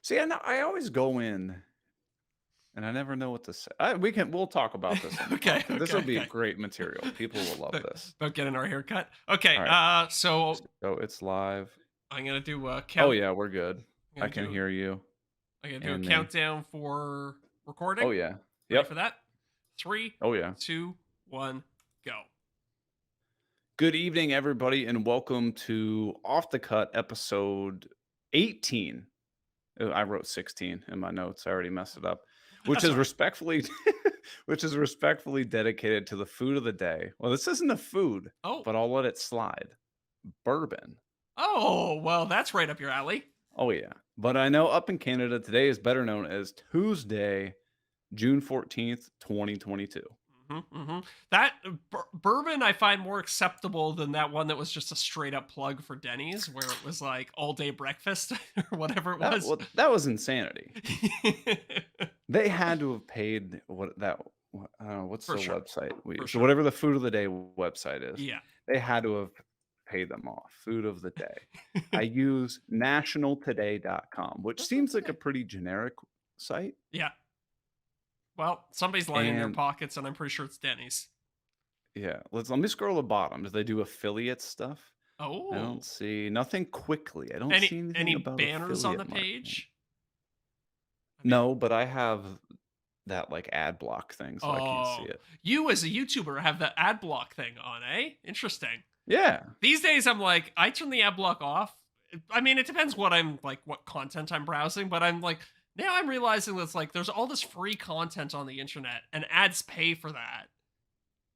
See, I always go in and I never know what to say. We'll talk about this on the Okay, podcast. This okay, will be okay. great material. People will love this. About getting our haircut. Okay, All right. so So it's live. I'm gonna do a Oh count. yeah, we're good. I'm I gonna can do. hear you I'm gonna do a and me. countdown for Oh recording. yeah. Ready Yep. for that? Three, Oh yeah. 2, 1, go. Good evening, everybody, and welcome to Off the Cut episode 18. I wrote 16 in my notes. I already messed it up. Which That's is all right. respectfully which is respectfully dedicated to the food of the day. Well, this isn't a food, Oh, but I'll let it slide. Bourbon. oh, well, that's right up your alley. Oh yeah. But I know up in Canada today is better known as Tuesday, June 14th, 2022. That bourbon I find more acceptable than that one that was just a straight up plug for Denny's, where it was like all day breakfast or whatever it was. That was insanity. They had to have paid what's For the sure, website we for use? So sure. whatever the food of the day website is, Yeah. they had to have paid them off. Food of the day. I use nationaltoday.com, which That's not seems like a today. pretty generic site. Yeah. Well, somebody's lining their And pockets, and I'm pretty sure it's Denny's. yeah, let me scroll to the bottom. Do they do affiliate stuff? I don't Oh, see nothing quickly. I don't see any anything about banners on the affiliate marketing. page? I mean, No, but I have that like ad block thing, so I can't see oh, it. you as a YouTuber have the ad block thing on, eh? Interesting. Yeah. These days, I'm like, I turn the ad block off. I mean, it depends what content I'm browsing, but I'm like, now I'm realizing that it's like there's all this free content on the internet, and ads pay for that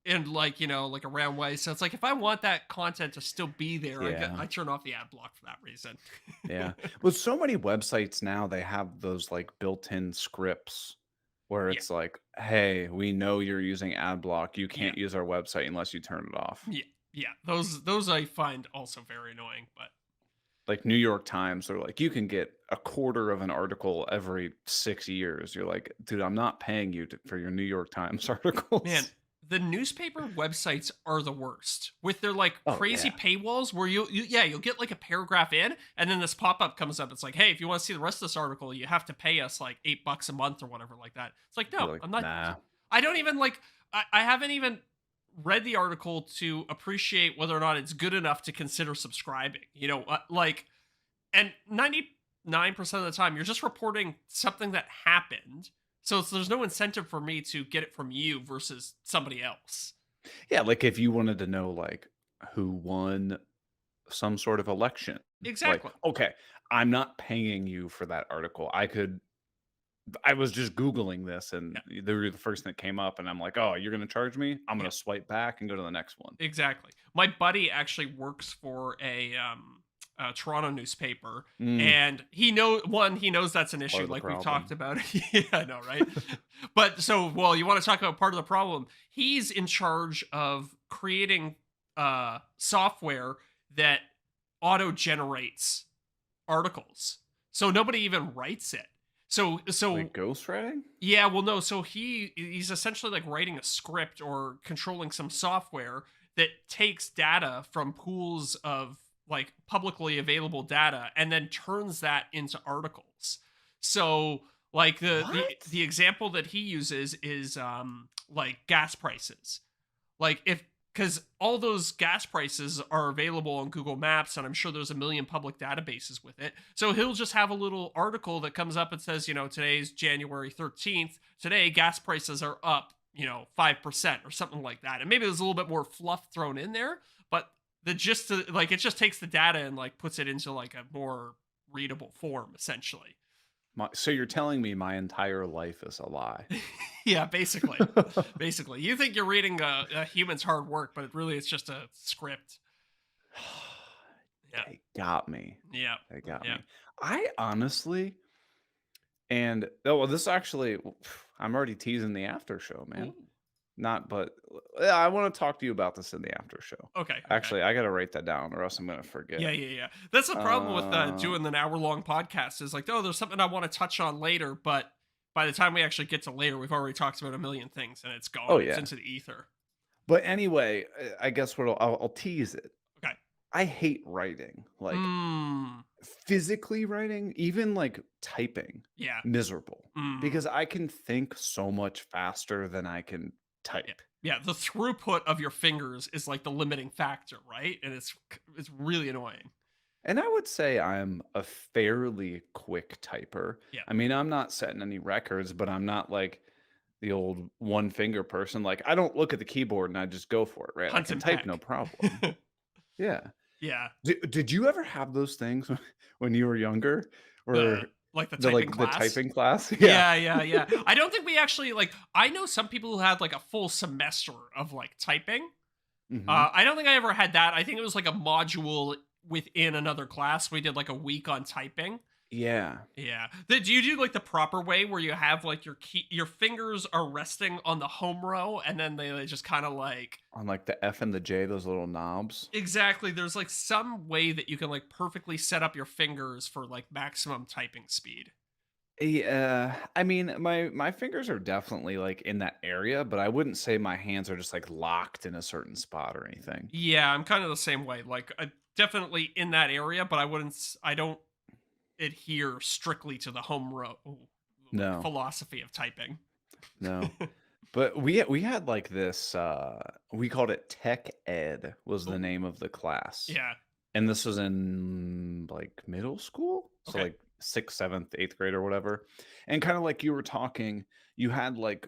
in like a round way. So it's like if I want that content to still be there, Yeah. I turn off the ad block for that reason. Yeah. With so many websites now, they have those like built-in scripts where Yeah, it's like, "Hey, we know you're using ad block. You yeah, can't use our website unless you turn it off." yeah, yeah. Those I find also very annoying, but Like New York Times, they're like, "You can get a quarter of an article every 6 years." You're like, "Dude, I'm not paying you for your New York Times man, articles." the newspaper websites are the worst with their like Oh, crazy yeah. paywalls where you'll get like a paragraph in and then this pop-up comes up. It's like, hey, if you want to see the rest of this article, you have to pay us like $8 a month or whatever like that. It's like, You're no, like, I'm not. "Nah." I don't even like. I haven't even read the article to appreciate whether or not it's good enough to consider subscribing. And 99% of the time, you're just reporting something that happened. There's no incentive for me to get it from you versus somebody else. Yeah, like if you wanted to know like who won some sort of election. Like, Exactly. okay, I'm not paying you for that article. I was just Googling this and Yeah. they were the first thing that came up, and I'm like, oh, you're gonna charge me? I'm Yeah. gonna swipe back and go to the next one. Exactly. My buddy actually works for a Toronto newspaper, Mm, and he knows that's an part issue, of the like we've talked problem. about. Yeah, I know, right? But well, you want to talk about part of the problem? He's in charge of creating software that auto generates articles, so nobody even writes it. So Like ghostwriting? yeah, well, no. So he's essentially like writing a script or controlling some software that takes data from pools of like publicly available data and then turns that into articles. So like What? the example that he uses is like gas prices. Like if because all those gas prices are available on Google Maps, and I'm sure there's a million public databases with it. So he'll just have a little article that comes up and says, today's January 13th. Today, gas prices are up, 5% or something like that. And maybe there's a little bit more fluff thrown in there, but the gist like it just takes the data and like puts it into like a more readable form, essentially. So you're telling me my entire life is a lie? Yeah, basically. Basically. You think you're reading a human's hard work, but really it's just a script. Yeah. They got me. Yeah. They got Yeah. me. I honestly, and oh, well, this actually, I'm already teasing the after show, man. Ooh. Not, but yeah, I want to talk to you about this in the after show. Okay. Okay. Actually, I got to write that down or else I'm going to Yeah. forget. Yeah. Yeah. That's the problem with Uh, doing an hour long podcast is like, oh, there's something I want to touch on later, but by the time we actually get to later, we've already talked about a million things and it's oh gone. It's yeah. into the ether. But anyway, I guess I'll tease it. Okay. I hate writing. Like Hmm. physically writing, even like typing, Yeah. miserable Mm. because I can think so much faster than I can Yeah. type. Yeah, the throughput of your fingers is like the limiting factor, right? And it's really annoying. And I would say I'm a fairly quick typer. Yeah. I mean, I'm not setting any records, but I'm not like the old one finger person. Like, I don't look at the keyboard and I just go for it, right? I Hunt can and type no peck. problem. Yeah. Yeah. Did you ever have those things when you were younger, or Like the the typing like the class. typing class? Yeah. Yeah, yeah, yeah. I don't think we actually like I know some people who had like a full semester of like typing. Hmm. I don't think I ever had that. I think it was like a module within another class. We did like a week on typing. Yeah. Yeah. Do you do like the proper way where you have like your fingers are resting on the home row and then they just kind of like On like the F and the J, those little knobs. exactly there's like some way that you can like perfectly set up your fingers for like maximum typing speed. Yeah, I mean, my fingers are definitely like in that area, but I wouldn't say my hands are just like locked in a certain spot or anything. Yeah, I'm kind of the same way. Like definitely in that area, but I don't adhere strictly to the home row like No, philosophy of typing. no. But we had like this we called it Tech Ed was the Oh, name of the class. yeah. And this was in like middle school, so Okay. like 6th, 7th, 8th grade or whatever. And kind of like you were talking, you had like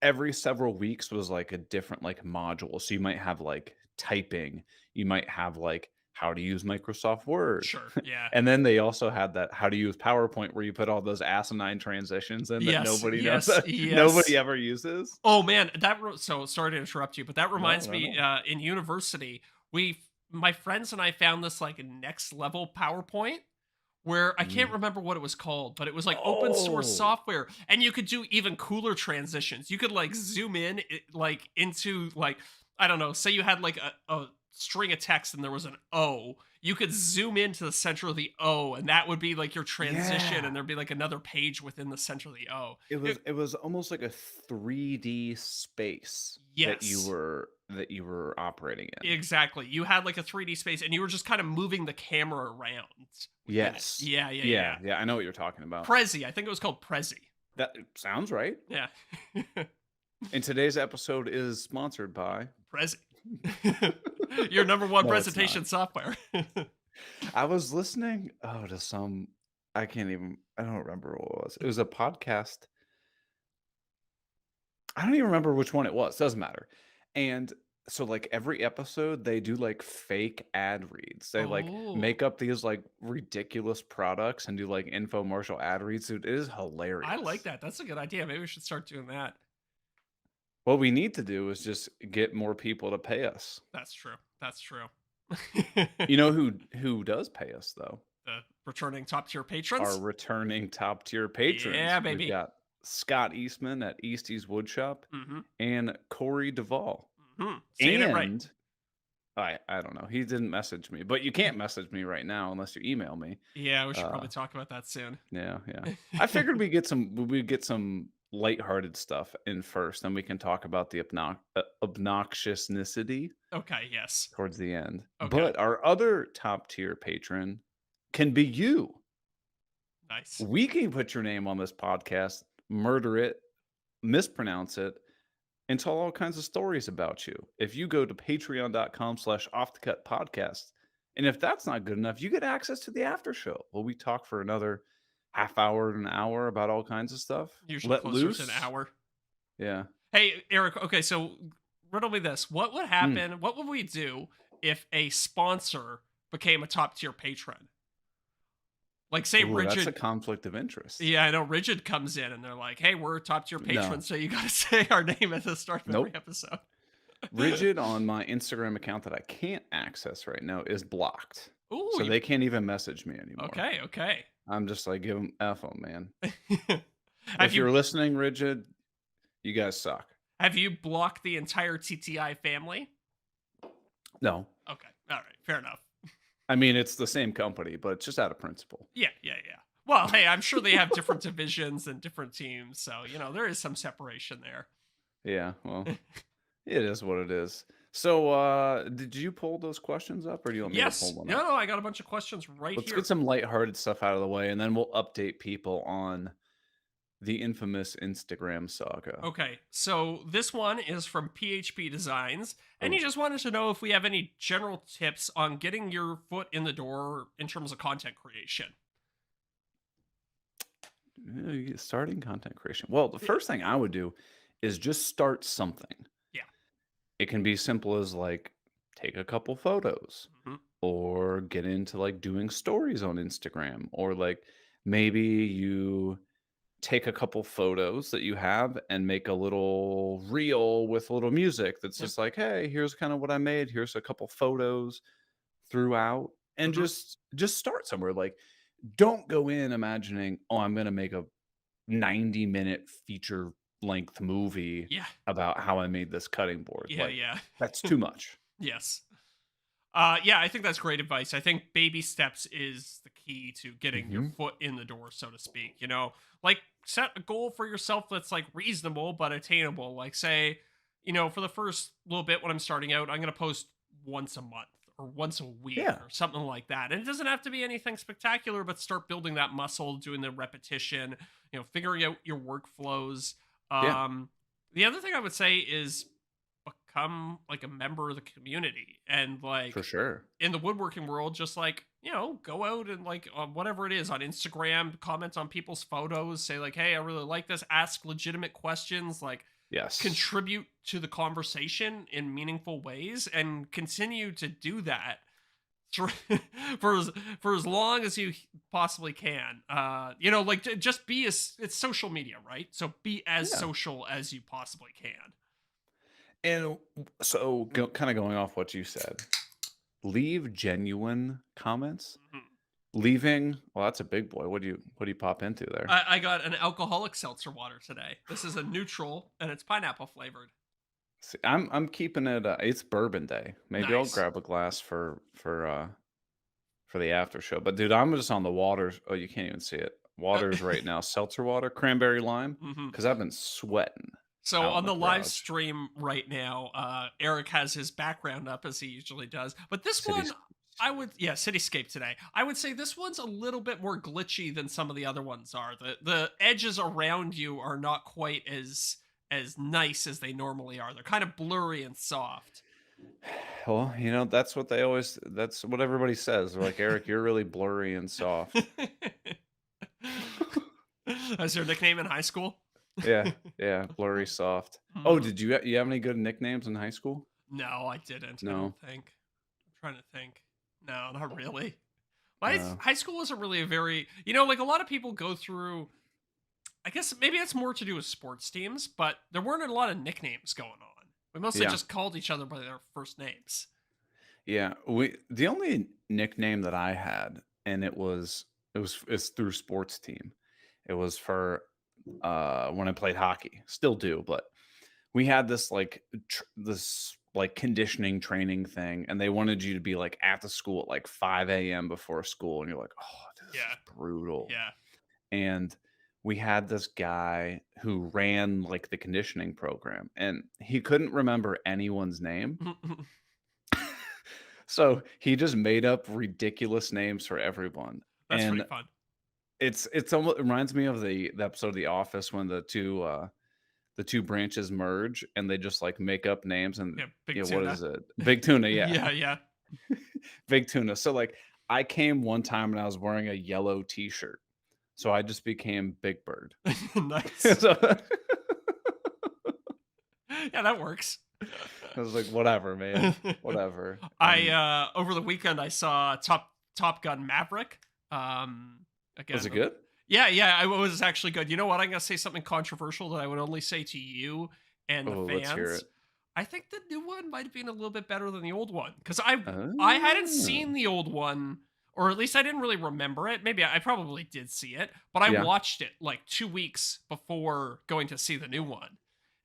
every several weeks was like a different like module. So you might have like typing, you might have like how to use Microsoft Word. Sure. Yeah. And then they also had that how to use PowerPoint where you put all those asinine transitions in that Yes. nobody knows, Yes. nobody Yes. ever uses. Oh man, so sorry to interrupt you, but that No, reminds no, me. no. In university, my friends and I found this like next level PowerPoint where I can't Mm. remember what it was called, but it was like open source Oh, software, and you could do even cooler transitions. You could like zoom in like into like I don't know, say you had like a string of text and there was an O. You could zoom into the center of the O, and that would be like your transition, and yeah. there'd be like another page within the center of the O. It was almost like a 3D space Yes. that you were operating in. Exactly. You had like a 3D space and you were just kind of moving the camera around within it. Yes. Yeah, yeah, yeah. Yeah, yeah, I know what you're talking about. Prezi. I think it was called Prezi. That sounds right. Yeah. And today's episode is sponsored by Prezi. Your number one No, it's not. presentation software. I was listening, to some I don't remember what it was. It was a podcast. I don't even remember which one it was, doesn't matter. And so, like, every episode, they do, like, fake ad reads. They, like, Oh, make up these, like, ridiculous products and do, like, infomercial ad reads, dude, it is I like hilarious. that. That's a good idea. Maybe we should start doing that. What we need to do is just get more people to pay us. That's true. That's true. You know who does pay us, though? The returning top tier Our patrons. returning top-tier Yeah, patrons. We've baby. got Scott Eastman at Eastie's Woodshop Mm-hmm. and Corey Duvall. Mm-hmm. Saying it right. And I don't know. He didn't message me, but you can't message me right now unless you email me. Yeah, we should Uh, probably talk about that soon. yeah, yeah. I figured we get some lighthearted stuff in first, then we can talk about the obnoxiousnessity Okay, yes. towards the end. Okay. But our other top tier patron can be you. Nice. We can put your name on this podcast, murder it, mispronounce it, and tell all kinds of stories about you. If you go to patreon.com/offthecutpodcast, and if that's not good enough, you get access to the after show where we talk for another half hour and an hour about all kinds of stuff. Usually Let closer to an loose. hour. Yeah. Hey, Eric. Okay, so riddle me this: what would Mm. happen? What would we do if a sponsor became a top tier patron? Like, say Ooh, that's a Rigid. conflict of interest. Yeah, I know Rigid comes in and they're like, "Hey, we're a top tier patron, No. so you got to say our name at the start of every Nope. episode." Rigid on my Instagram account that I can't access right now is blocked. Ooh, So they can't even message me anymore. okay, okay. I'm just like, give them F 'em, man. have If you you're listening, Rigid, you guys suck. have you blocked the entire TTI family? No. Okay, all right, fair enough. I mean, it's the same company, but it's just out of principle. Yeah, yeah, yeah. Well, hey, I'm sure they have different divisions and different teams, so there is some separation there. Yeah, well, it is what it is. So, did you pull those questions up, or do you want me to pull Yes. one No, up? no, I got a bunch of questions right Let's get here. some lighthearted stuff out of the way, and then we'll update people on the infamous Instagram saga. Okay, so this one is from PHP Designs, and he Oh, just wanted to know if we have any general tips on getting your foot in the door in terms of content creation. starting content creation. Well, the Y- first thing I would do is just start something. Yeah. It can be simple as like take a couple photos Mhm. or get into like doing stories on Instagram, or like maybe you take a couple photos that you have and make a little reel with a little music that's Yep. just like, hey, here's kind of what I made. Here's a couple photos throughout, and Mhm. just start somewhere. Like, don't go in imagining, oh, I'm gonna make a 90-minute feature length movie Yeah. about how I made this cutting board. Yeah. Like, Yeah. that's too much. Yes. Yeah, I think that's great advice. I think baby steps is the key to getting your Mhm. foot in the door, so to speak. Like set a goal for yourself that's like reasonable but attainable. Like, say, for the first little bit when I'm starting out, I'm going to post once a month or once a week Yeah. or something like that. And it doesn't have to be anything spectacular, but start building that muscle, doing the repetition, figuring out your workflows. Yeah. Um, the other thing I would say is become like a member of the community and For like sure. in the woodworking world, just like go out and like whatever it is on Instagram, comment on people's photos, say like, hey, I really like this, ask legitimate questions, like Yes. contribute to the conversation in meaningful ways and continue to do that for for as, for as long as you possibly can. Like just be as it's social media, right? So be as Yeah. social as you possibly can. And so, kind of going off what you said, leave genuine comments. Mhm. Leaving, well, that's a big boy. What do you pop into there? I got an alcoholic seltzer water today. This is a neutral and it's pineapple flavored. See, I'm keeping it. It's Bourbon Day. Maybe I'll Nice. grab a glass for the after show. But dude, I'm just on the waters. Oh, you can't even see it. Uh, Waters right now. Seltzer water, cranberry lime, mhm. because I've been sweating So out in on the the live garage. stream right now, Eric has his background up as he usually does. But this one, Cities. yeah, Cityscape today. I would say this one's a little bit more glitchy than some of the other ones are. The edges around you are not quite as nice as they normally are. They're kind of blurry and soft. Well, that's what everybody says. They're like, Eric, you're really blurry and soft. That's your nickname in high school? Yeah, yeah, blurry soft. Oh, Mhm. did you have any good nicknames in high school? No, I didn't. I don't No. think. I'm trying to think. No, not really. My Uh, high school wasn't really a very, like a lot of people go through. I guess maybe it's more to do with sports teams, but there weren't a lot of nicknames going on. We mostly yeah. just called each other by their first names. Yeah, we the only nickname that I had, and it's through sports team. It was for when I played hockey. Still do, but we had this this like conditioning training thing, and they wanted you to be like at the school at like 5 a.m. before school, and you're like, oh, this is Yeah, brutal. yeah. And we had this guy who ran like the conditioning program, and he couldn't remember anyone's name. So he just made up ridiculous names for everyone. That's pretty And fun. it's almost it reminds me of the episode of The Office when the two branches merge and they just like make up names, and Yeah, big what tuna. is it? Big Tuna, yeah. Yeah, yeah. Big Tuna. So like I came one time and I was wearing a yellow t-shirt. So I just became Big Bird. Nice. So Yeah, that works. I was like, whatever, man. Whatever. I And over the weekend I saw Top Gun Maverick. was Again, it good? yeah, yeah, it was actually good. You know what? I'm gonna say something controversial that I would only say to you and the Oh, let's hear fans. it. I think the new one might have been a little bit better than the old one because I hadn't Oh. seen the old one, or at least I didn't really remember it. Maybe I probably did see it, but I Yeah. watched it like 2 weeks before going to see the new one,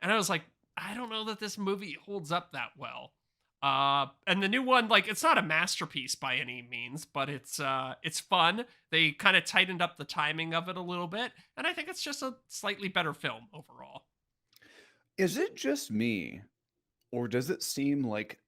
and I was like, I don't know that this movie holds up that well. And the new one, like, it's not a masterpiece by any means, but it's fun. They kind of tightened up the timing of it a little bit, and I think it's just a slightly better film overall. Is it just me, Or does it seem like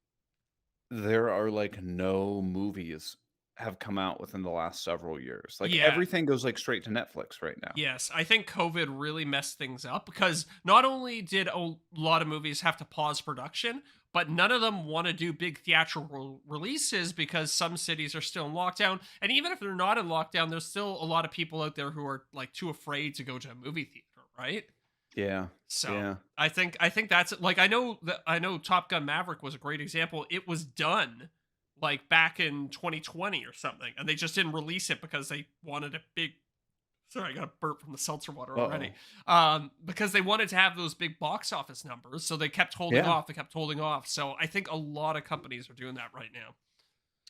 there are, like, no movies have come out within the last several years? Like, Yeah. everything goes, like, straight to Netflix right now. Yes, I think COVID really messed things up because not only did a lot of movies have to pause production, but none of them want to do big theatrical releases because some cities are still in lockdown. And even if they're not in lockdown, there's still a lot of people out there who are like too afraid to go to a movie theater, right? Yeah. So Yeah. I think that's like I know Top Gun Maverick was a great example. It was done like back in 2020 or something, and they just didn't release it because they wanted a big. Sorry, I got a burp from the seltzer water already. Uh-oh. Because they wanted to have those big box office numbers, so they kept holding Yeah. off. They kept holding off. So I think a lot of companies are doing that right now.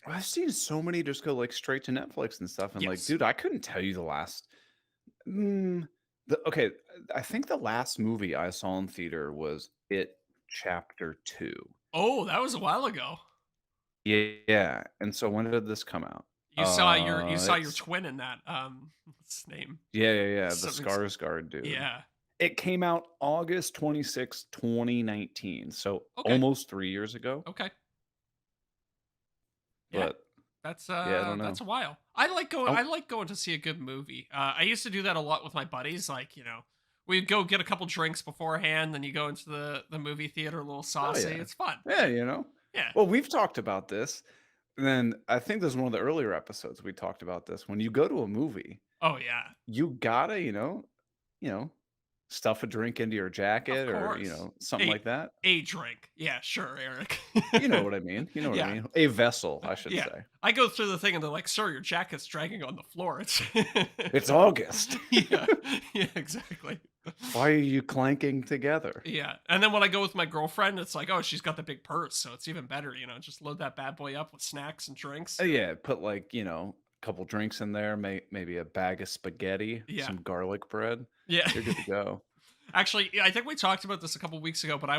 I've seen so many just go, like, straight to Netflix and stuff, and, like, Yes. dude, I couldn't tell you the last mm, the okay, I think the last movie I saw in theater was It Chapter 2. Oh, that was a while ago. Yeah, and so when did this come out? You saw your It's twin in that. What's his name? yeah, the Something's. Skarsgård dude. Yeah. It came out August 26th, 2019, so Okay. almost 3 years ago, Okay. Yeah. but That's yeah, I don't that's know. a while. I like going. I Oh, like going to see a good movie. I used to do that a lot with my buddies. Like we'd go get a couple drinks beforehand, then you go into the movie theater a little oh, saucy. yeah. It's fun. Yeah, you know? Yeah. Well, we've talked about this, and then I think this is one of the earlier episodes we talked about this. When you go to a movie, Oh yeah. you gotta, you know, stuff a drink into your Of jacket or, course. something A like that. a drink. Yeah, sure, Eric. You know what I mean. You know what I Yeah. mean. A vessel, I should Yeah. say. I go through the thing and they're like, "Sir, your jacket's dragging on the floor." It's It's August. Yeah. Yeah, exactly. Why are you clanking together? Yeah. And then when I go with my girlfriend, it's like, "Oh, she's got the big purse, so it's even better, just load that bad boy up with snacks and drinks." Yeah, put like, a couple drinks in there, maybe a bag of spaghetti, Yeah. some garlic bread. Yeah. You're good to go. Actually, yeah, I think we talked about this a couple weeks ago, but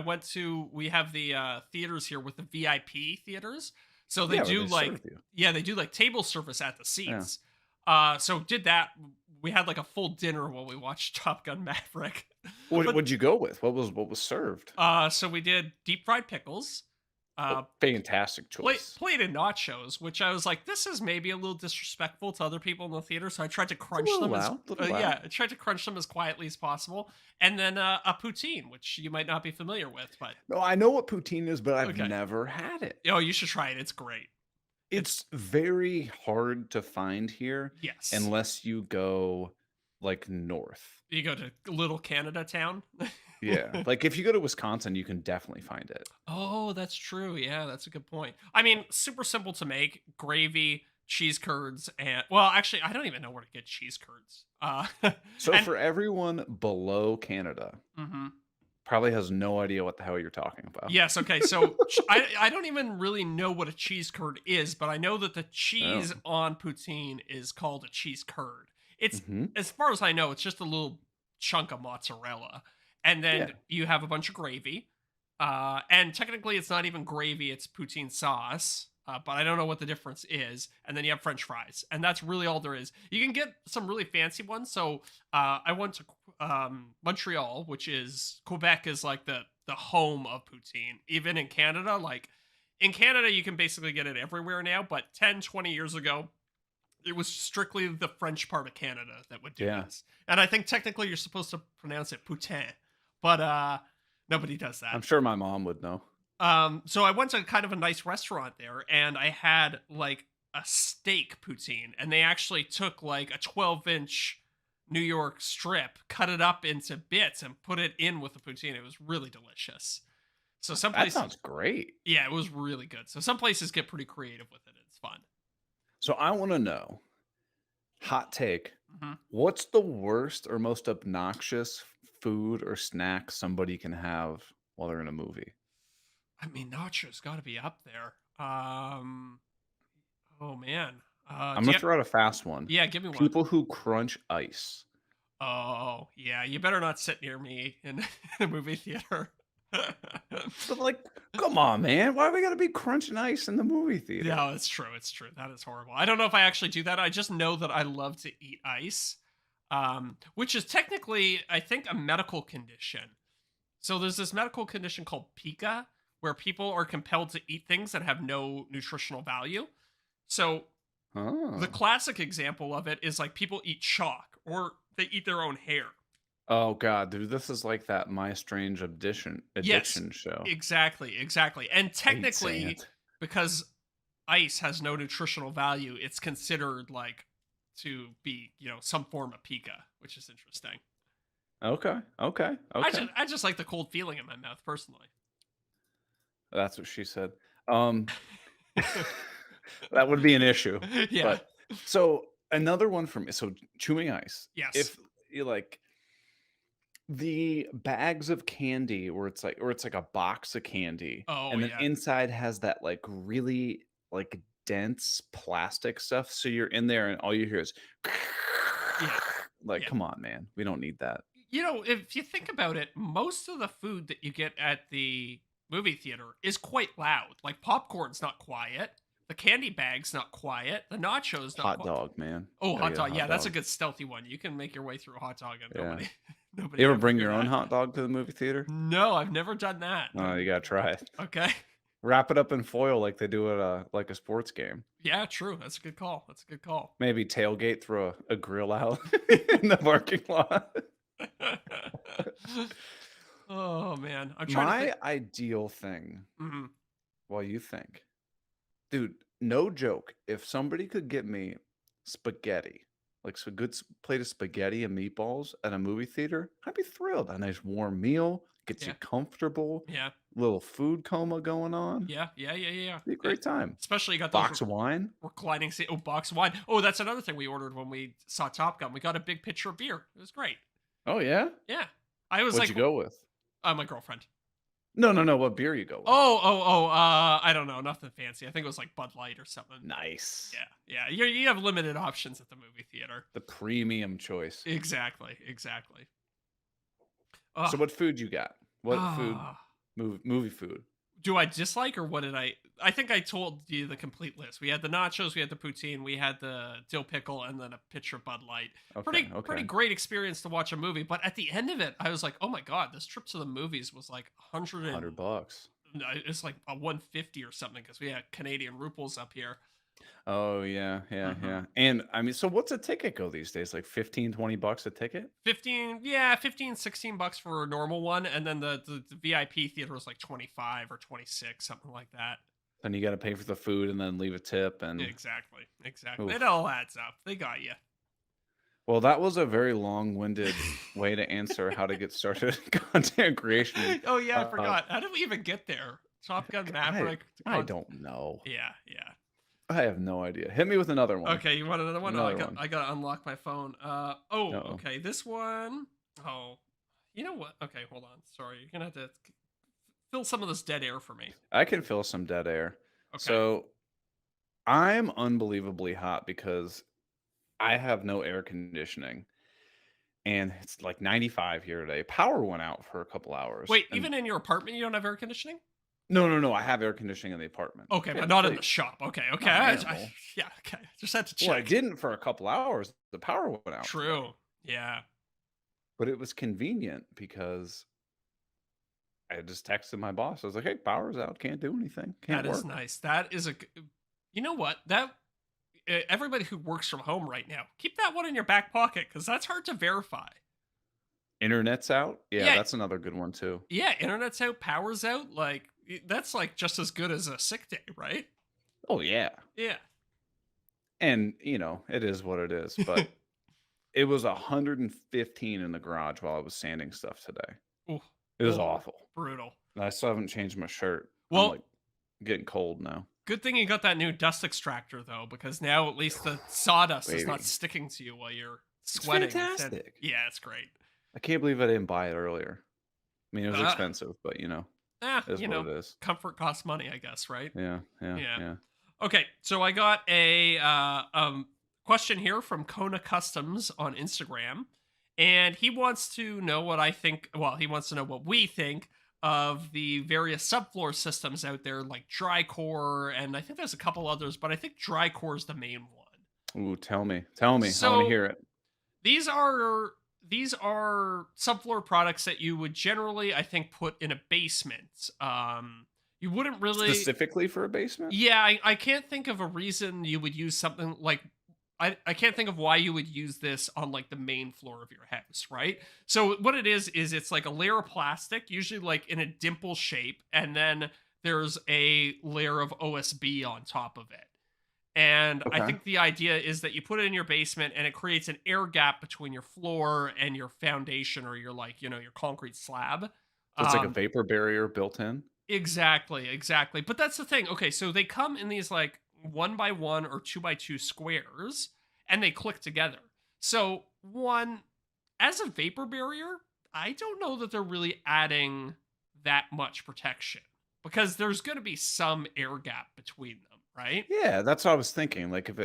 we have the theaters here with the VIP theaters. So they Yeah, where do they like, serve you. yeah, they do like table service at the Yeah. seats. So did that. We had like a full dinner while we watched Top Gun Maverick. What But would you go with? What was served? so we did deep fried pickles, uh, Oh, fantastic choice. plated nachos, which I was like, this is maybe a little disrespectful to other people in the theater. So I tried to It's a crunch little them as, loud, little yeah, loud. I tried to crunch them as quietly as possible. And then a poutine, which you might not be familiar with, but No, I know what poutine is, but I've okay. never had it. Oh, you should try it. It's great. It's It's very hard to find here yes. unless you go like north. You go to little Canada town. Yeah. Like if you go to Wisconsin, you can definitely find it. Oh, that's true. Yeah, that's a good point. I mean, super simple to make: gravy, cheese curds, and well, actually, I don't even know where to get cheese curds. So And for everyone below Canada, mhm. probably has no idea what the hell you're talking about. Yes, okay. So I don't even really know what a cheese curd is, but I know that the Oh. cheese on poutine is called a cheese curd. It's Mhm. as far as I know, it's just a little chunk of mozzarella, and then Yeah. you have a bunch of gravy. And technically, it's not even gravy; it's poutine sauce. But I don't know what the difference is. And then you have French fries, and that's really all there is. You can get some really fancy ones. So I went to Montreal, which is Quebec, is like the home of poutine. Even in Canada, like in Canada, you can basically get it everywhere now. But 10, 20 years ago, it was strictly the French part of Canada that would do Yeah. this. And I think technically you're supposed to pronounce it poutine, but nobody does that. I'm sure my mom would know. So I went to kind of a nice restaurant there, and I had like a steak poutine, and they actually took like a 12-inch New York strip, cut it up into bits, and put it in with the poutine. It was really delicious. So some That places, sounds great. yeah, it was really good. So some places get pretty creative with it. It's fun. So I want to know, hot take, Mhm. what's the worst or most obnoxious food or snack somebody can have while they're in a movie? I mean, nachos got to be up there. Oh man. I'm Do gonna you? throw out a fast one. Yeah, give me one. People who crunch ice. Oh yeah, you better not sit near me in the movie theater. But like, come on, man. Why we gotta be crunching ice in the movie theater? No, it's true. It's true. That is horrible. I don't know if I actually do that. I just know that I love to eat ice, which is technically, I think, a medical condition. So there's this medical condition called pica, where people are compelled to eat things that have no nutritional value. So the Oh. classic example of it is like people eat chalk or they eat their own hair. Oh god, dude, this is like that My Strange Yes, Addiction show. exactly, exactly. And I hate saying technically, it. because ice has no nutritional value, it's considered like to be, some form of pica, which is interesting. Okay, okay, I okay. just I just like the cold feeling in my mouth personally. That's what she said. Um, that would be an issue. Yeah. But so another one for me. So chewing ice. Yes. If you like the bags of candy where it's like a box of candy, Oh and then yeah. inside has that like really like dense plastic stuff. So you're in there and all you hear is Yeah. like, Yeah. come on, man. We don't need that. If you think about it, most of the food that you get at the movie theater is quite loud. Like popcorn's not quiet, the candy bag's not quiet, the nachos not Hot quiet. dog, man. Oh, Gotta hot get a dog. hot Yeah, that's a dog. good stealthy one. You can make your way through a hot dog and Yeah. nobody You ever ever bring hear your own that. hot dog to the movie theater? No, I've never done that. Oh, you gotta try it. Okay. Wrap it up in foil like they do at a sports game. Yeah, true. That's a good call. That's a good call. Maybe tailgate, throw a grill out in the parking lot. Oh man, I'm trying to think. My ideal thing, Mhm. while you think, dude, no joke. If somebody could get me spaghetti, like so good plate of spaghetti and meatballs at a movie theater, I'd be thrilled. A nice warm meal gets you Yeah, comfortable, yeah, little food coma going on. yeah, yeah, yeah, yeah, Be a yeah. great time. Especially you got those Box of wine. reclining seat. Oh, box of wine. Oh, that's another thing we ordered when we saw Top Gun. We got a big pitcher of beer. It was great. Oh yeah. Yeah, I was What'd like, you go with? my girlfriend. No, no, no. What beer you go with? Oh. I don't know, nothing fancy. I think it was like Bud Light or something. Nice. Yeah, yeah. You have limited options at the movie theater. The premium choice. Exactly, exactly. So Ugh. what food you got? What food? Ah. Movie food. Do I dislike or what did I think I told you the complete list. We had the nachos, we had the poutine, we had the dill pickle, and then a pitcher of Bud Light. Okay, Pretty okay. great experience to watch a movie. But at the end of it, I was like, oh my god, this trip to the movies was like 100 bucks. it's like a 150 or something because we had Canadian ruples up here. Oh yeah, yeah, Hmm. yeah. And I mean, so what's a ticket go these days? Like 15, 20 bucks a ticket? 15, yeah, 15, 16 bucks for a normal one. And then the VIP theater was like 25 or 26, something like that. Then you got to pay for the food and then leave a tip and Exactly. Exactly. It oof. all adds up. They got you. Well, that was a very long-winded way to answer how to get started in content creation. Oh yeah, I Uh, forgot. How did we even get there? Top Gun I Maverick. I don't know. Yeah, yeah. I have no idea. Hit me with another one. Okay, you want another one? Oh, Another one. I gotta unlock my phone. Oh, Uh-oh. okay. This one. Oh, you know what? Okay, hold on. Sorry, you're gonna have to fill some of this dead air for me. I can fill some dead air. Okay. So I'm unbelievably hot because I have no air conditioning and it's like 95 here today. Power went out for a couple hours. Wait, And even in your apartment, you don't have air conditioning? no, no, no. I have air conditioning in the apartment. Okay, Yeah, but not in like, the shop. Okay, okay. not minimal. Yeah, okay. Just had to Well, I check. didn't for a couple hours. The power went out today. True. Yeah, But it was convenient because I just texted my boss. I was like, hey, power's out. Can't do anything. Can't that is work. nice. That is You know what? Everybody who works from home right now, keep that one in your back pocket because that's hard to verify. Internet's out. Yeah, Yeah, that's another good one too. yeah. Internet's out, power's out. Like that's like just as good as a sick day, right? Oh, yeah. Yeah. And, it is what it is. But it was 115 in the garage while I was sanding stuff today. Ooh, It was ooh, awful. brutal. And I still haven't changed my shirt. I'm Well, like getting cold now. good thing you got that new dust extractor though, because now at least the sawdust is not Baby. sticking to you while you're It's sweating. fantastic. Yeah, it's great. I can't believe I didn't buy it earlier. I mean, it was Uh, expensive, but it is what it is. comfort costs money, I guess, right? Yeah, yeah, Yeah. yeah. Okay, so I got a question here from Kona Customs on Instagram, and he wants to know what I think. Well, he wants to know what we think of the various subfloor systems out there, like Drycore, and I think there's a couple others, but I think Drycore is the main one. Ooh, tell me. Tell me. I want to So hear it. these are subfloor products that you would generally, I think, put in a basement. You wouldn't really. Specifically for a basement? Yeah, I can't think of a reason you would use something like I can't think of why you would use this on like the main floor of your house, right? So what it is it's like a layer of plastic, usually like in a dimple shape, and then there's a layer of OSB on top of it. And I Okay. think the idea is that you put it in your basement and it creates an air gap between your floor and your foundation or your like, your concrete slab. So it's like a Um vapor barrier built in? Exactly, exactly. But that's the thing. Okay, so they come in these like 1 by 1 or 2 by 2 squares and they click together. So, one, as a vapor barrier, I don't know that they're really adding that much protection because there's going to be some air gap between them, right? Yeah, that's what I was thinking. Like if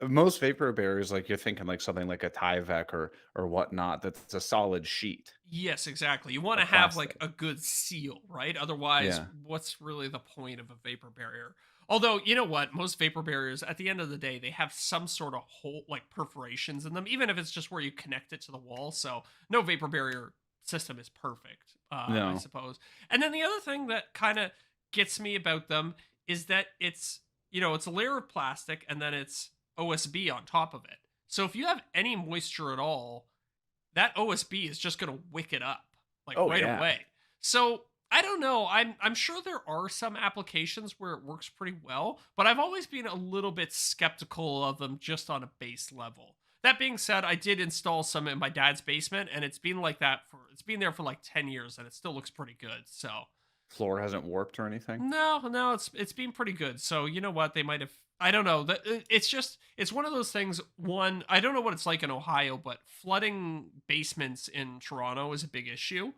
most vapor barriers, like you're thinking like something like a Tyvek or whatnot, that's a solid sheet Yes, exactly. You want to of have like plastic. a good seal, right? Otherwise, Yeah. what's really the point of a vapor barrier? Although, you know what? Most vapor barriers, at the end of the day, they have some sort of hole, like perforations in them, even if it's just where you connect it to the wall. So, no vapor barrier system is perfect, I No. suppose. And then the other thing that kind of gets me about them is that it's a layer of plastic and then it's OSB on top of it. So, if you have any moisture at all, that OSB is just going to wick it up like Oh right yeah. away. So I don't know. I'm sure there are some applications where it works pretty well, but I've always been a little bit skeptical of them just on a base level. That being said, I did install some in my dad's basement, and it's been there for like 10 years, and it still looks pretty good. So Floor hasn't warped or anything? no, no, it's been pretty good. So you know what? They might have. I don't know. It's one of those things. One, I don't know what it's like in Ohio, but flooding basements in Toronto is a big issue.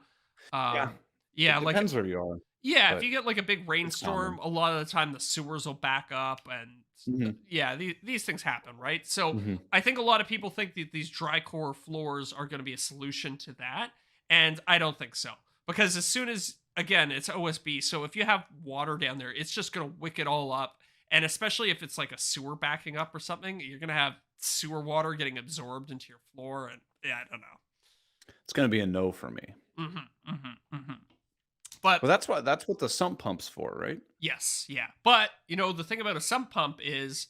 Yeah. Yeah, It like depends where you are, yeah, if but you get like a big it's common. rainstorm, a lot of the time the sewers will back up, and Mhm. yeah, these things happen, right? So Mhm. I think a lot of people think that these dry core floors are going to be a solution to that, and I don't think so because as soon as again it's OSB, so if you have water down there, it's just going to wick it all up, and especially if it's like a sewer backing up or something, you're going to have sewer water getting absorbed into your floor, and yeah, I don't know. It's gonna be a no for me. But Well, that's what the sump pump's for, right? yes, yeah. But, the thing about a sump pump is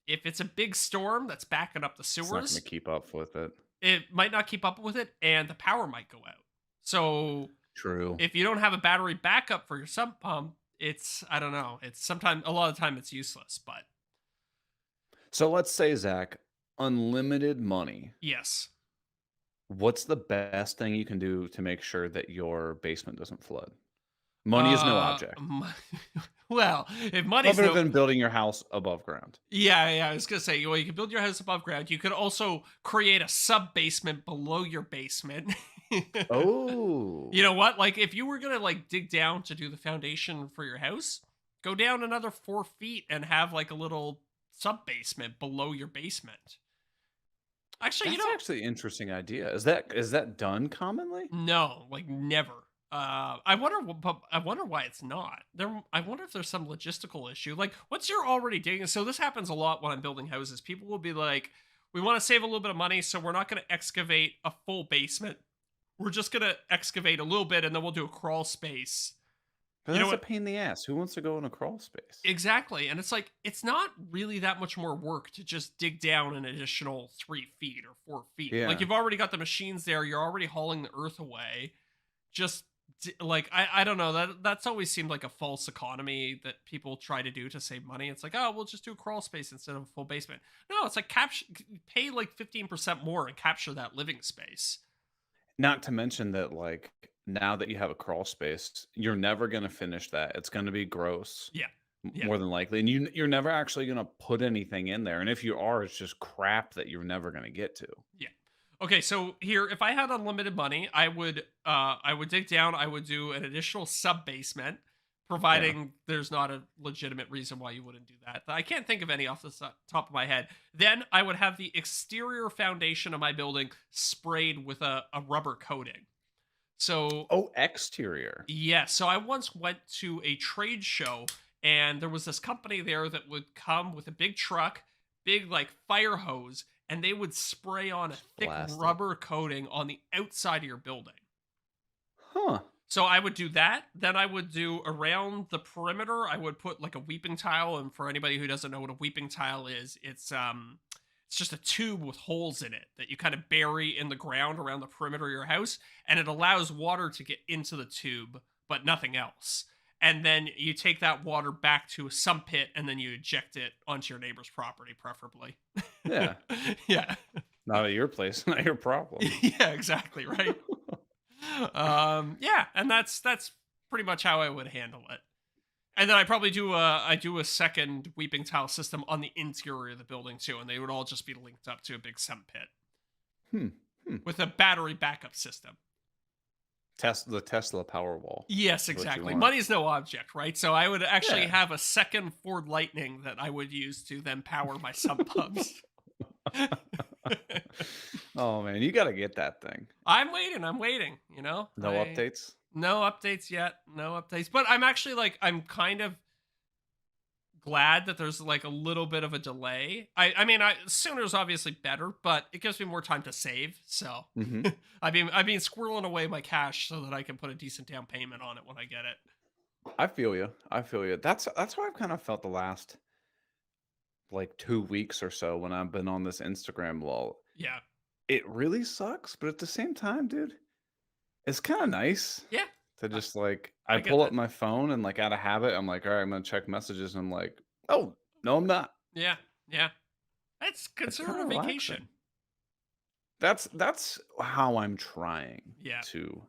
if it's a big storm that's backing up the It's not gonna sewers, keep up with it. it might not keep up with it and the power might go out. So, True. if you don't have a battery backup for your sump pump, I don't know. It's sometimes a lot of the time it's useless, but So let's say, Zach, unlimited money. yes. What's the best thing you can do to make sure that your basement doesn't flood? Money is no Uh object, m- well, if money's other no than building your house above ground. yeah, yeah, I was gonna say, well, you can build your house above ground. You could also create a sub basement below your basement. You Oh, know what? Like if you were gonna like dig down to do the foundation for your house, go down another 4 feet and have like a little sub basement below your basement. Actually, that's actually an interesting idea. Is that done commonly? no, like never. But I wonder why it's not. I wonder if there's some logistical issue. Like, once you're already digging, so this happens a lot when I'm building houses. People will be like, "We want to save a little bit of money, so we're not going to excavate a full basement. We're just going to excavate a little bit, and then we'll do a crawl space." But You know that's a what? pain in the ass. Who wants to go in a crawl space? Exactly. And it's like, it's not really that much more work to just dig down an additional 3 feet or 4 feet. Like, Yeah. you've already got the machines there, you're already hauling the earth away. Just like, I don't know, that's always seemed like a false economy that people try to do to save money. It's like, oh, we'll just do a crawl space instead of a full basement. No, it's like pay like 15% more and capture that living space. Not to mention that, like, now that you have a crawl space, you're never gonna finish that. It's gonna be gross, Yeah. Yeah. more than likely, and you're never actually gonna put anything in there, and if you are, it's just crap that you're never gonna get to. Yeah. Okay, so here, if I had unlimited money, I would dig down, I would do an additional sub basement, Yeah. providing there's not a legitimate reason why you wouldn't do that. I can't think of any off the top of my head. Then I would have the exterior foundation of my building sprayed with a rubber coating. So Oh, exterior. yeah, so I once went to a trade show and there was this company there that would come with a big truck, big like fire hose, and they would spray on a Just thick blast it. rubber coating on the outside of your building. Huh. So I would do that. Then I would do around the perimeter. I would put like a weeping tile. And for anybody who doesn't know what a weeping tile is, it's just a tube with holes in it that you kind of bury in the ground around the perimeter of your house, and it allows water to get into the tube, but nothing else. And then you take that water back to a sump pit, and then you eject it onto your neighbor's property, preferably. Yeah. Yeah. Not at your place, not your problem. Yeah, exactly, right. Yeah, and that's pretty much how I would handle it. And then I do a second weeping tile system on the interior of the building too, and they would all just be linked up to a big sump pit Hmm. Hmm. with a battery backup system. The Tesla Powerwall Yes, is what you exactly. want. Money is no object, right? So I would actually Yeah. have a second Ford Lightning that I would use to then power my sump pumps. Oh man, you got to get that thing. I'm waiting, you know? No updates. No updates yet. No updates. But I'm actually like I'm kind of glad that there's like a little bit of a delay. I mean, sooner is obviously better, but it gives me more time to save. So Hmm. I've been squirreling away my cash so that I can put a decent down payment on it when I get it. I feel you. I feel you. That's how I've kind of felt the last like 2 weeks or so when I've been on this Instagram lull. Yeah. It really sucks, but at the same time, dude, it's kind of nice Yeah. to I, just like I I get pull up that. my phone and like out of habit, I'm like, all right, I'm gonna check messages, and I'm like, oh no, I'm not. Yeah. Yeah. That's It's kind considered a of vacation. relaxing. That's how I'm trying Yeah. to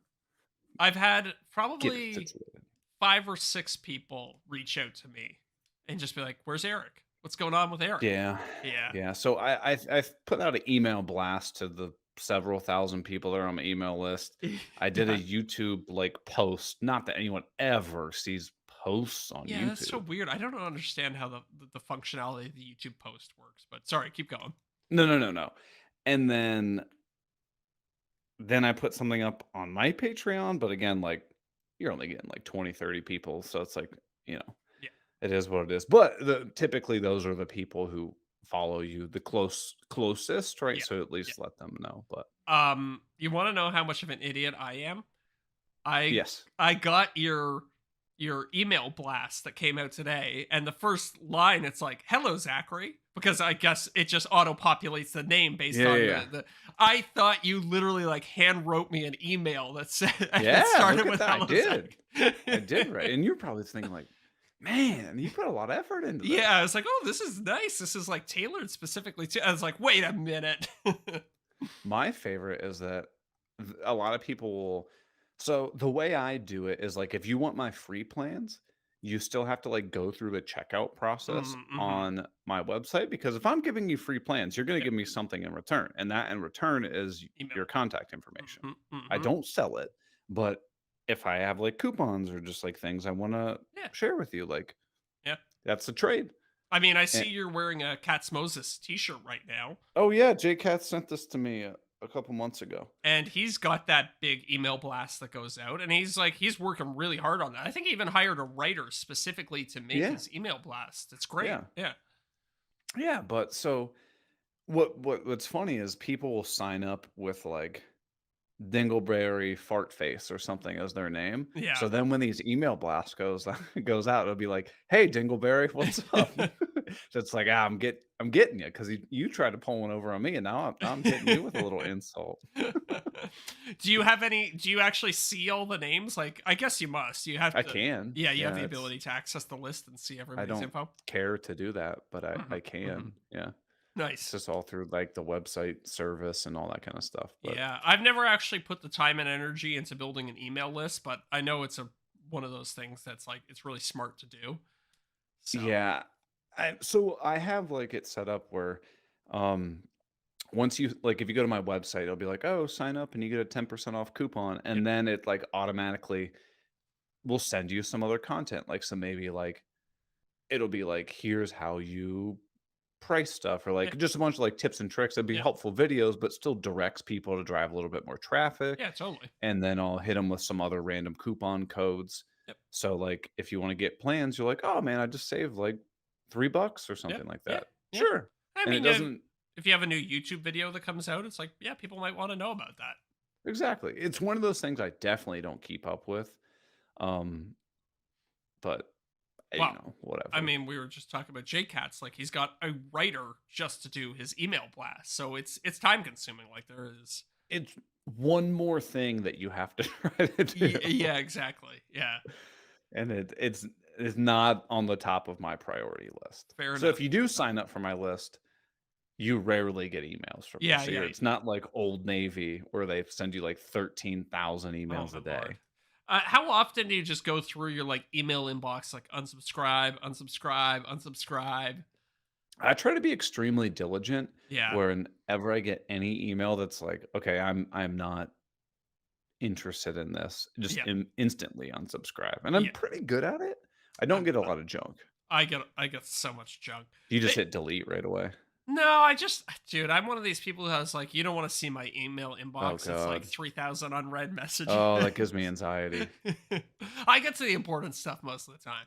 I've had get it probably situated. 5 or 6 people reach out to me and just be like, "Where's Eric? What's going on with Eric?" Yeah, Yeah. yeah. So I've put out an email blast to the several thousand people that are on my email list. I did a Yeah. YouTube like post. Not that anyone ever sees posts on Yeah, that's so YouTube. weird. I don't understand how the functionality of the YouTube post works, but sorry, keep going. No, no, no, no. And then I put something up on my Patreon, but again, like you're only getting like 20, 30 people, so it's like, you know, Yeah. it is what it is. But typically those are the people who follow you the closest, right? Yeah. So at Yeah. least let them know. But You want to know how much of an idiot I am? I yes. I got your email blast that came out today, and the first line it's like, "Hello, Zachary," because I guess it just auto populates the name based Yeah, yeah, on yeah. the. I thought you literally like hand wrote me an email that said and it Yeah, started look at with that. I "Hello, did. Zach." I did, right. And you're probably thinking like, man, you put a lot of effort into Yeah, I this. was like, "Oh, this is nice. This is like tailored specifically to." I was like, "Wait a minute." My favorite is that a lot of people will, so the way I do it is like if you want my free plans, you still have to like go through the checkout process Mm-hmm. on my website, because if I'm giving you free plans, you're going to Yep. give me something in return, and that in return is Email. your contact information. Mm-hmm. I Mm-hmm. don't sell it, but if I have like coupons or just like things I want to Yeah. share with you, like Yeah. that's a trade. I mean, I And, see you're wearing a Cat's Moses t-shirt right now. oh yeah, Jay Katz sent this to me a couple months ago. And he's got that big email blast that goes out, and he's working really hard on that. I think he even hired a writer specifically to make Yeah, his email blast. It's great. yeah, Yeah. yeah. But so what's funny is people will sign up with like Dingleberry Fart Face or something as their name. Yeah. So then when these email blasts goes out, it'll be like, "Hey Dingleberry, what's up?" So it's like, I'm getting you because you tried to pull one over on me, and now I'm hitting you with a little insult. Do you actually see all the names? Like I guess you must. You have I to. can, Yeah, you have yeah. the It's ability to access the list and see I everybody's don't info. care to do that, but I Hmm. Hmm. can, yeah. It's Nice. just all through like the website service and all that kind of stuff. But Yeah, I've never actually put the time and energy into building an email list, but I know it's a one of those things that's like it's really smart to do. So, yeah, so I have like it set up where um once you like if you go to my website, it'll be like, "Oh, sign up and you get a 10% off coupon." yeah, And then it like automatically will send you some other content. Like so maybe like it'll be like, "Here's how you price stuff," or yeah, like just a bunch of like tips and tricks. It'd be yeah, helpful videos, but still directs people to drive a little bit more traffic. yeah, totally. And then I'll hit them with some other random coupon codes. Yep, So like if you want to get plans, you're like, "Oh man, I just saved like $3 or yep, something like yeah, that." yeah. Sure. I And it mean, doesn't if you have a new YouTube video that comes out, it's like, yeah, people might want to know about that. Exactly. It's one of those things I definitely don't keep up with. Um, but Well, I whatever. mean, we were just talking about JCats. Like he's got a writer just to do his email blast, so it's time consuming. Like there is. It's one more thing that you have to try to do. Yeah, exactly. Yeah, And it's not on the top of my priority list. fair So if enough. you do sign up for my list, you rarely get emails from me. Yeah, So yeah. it's not like Old Navy where they send you like 13,000 Oh, emails a good day. lord. How often do you just go through your like email inbox, like unsubscribe, unsubscribe, unsubscribe? I try to be extremely diligent Yeah, whenever I get any email that's like, okay, I'm not interested in this, just yeah, instantly unsubscribe. And I'm yeah. pretty good at it. I don't I'm, get a lot of junk. I get so much junk. You just They, hit delete right away. no, I just, dude, I'm one of these people who has like, you don't want to see my email Oh inbox. It's like god. 3,000 unread messages. Oh, that gives me anxiety. I get to the important stuff most of the time.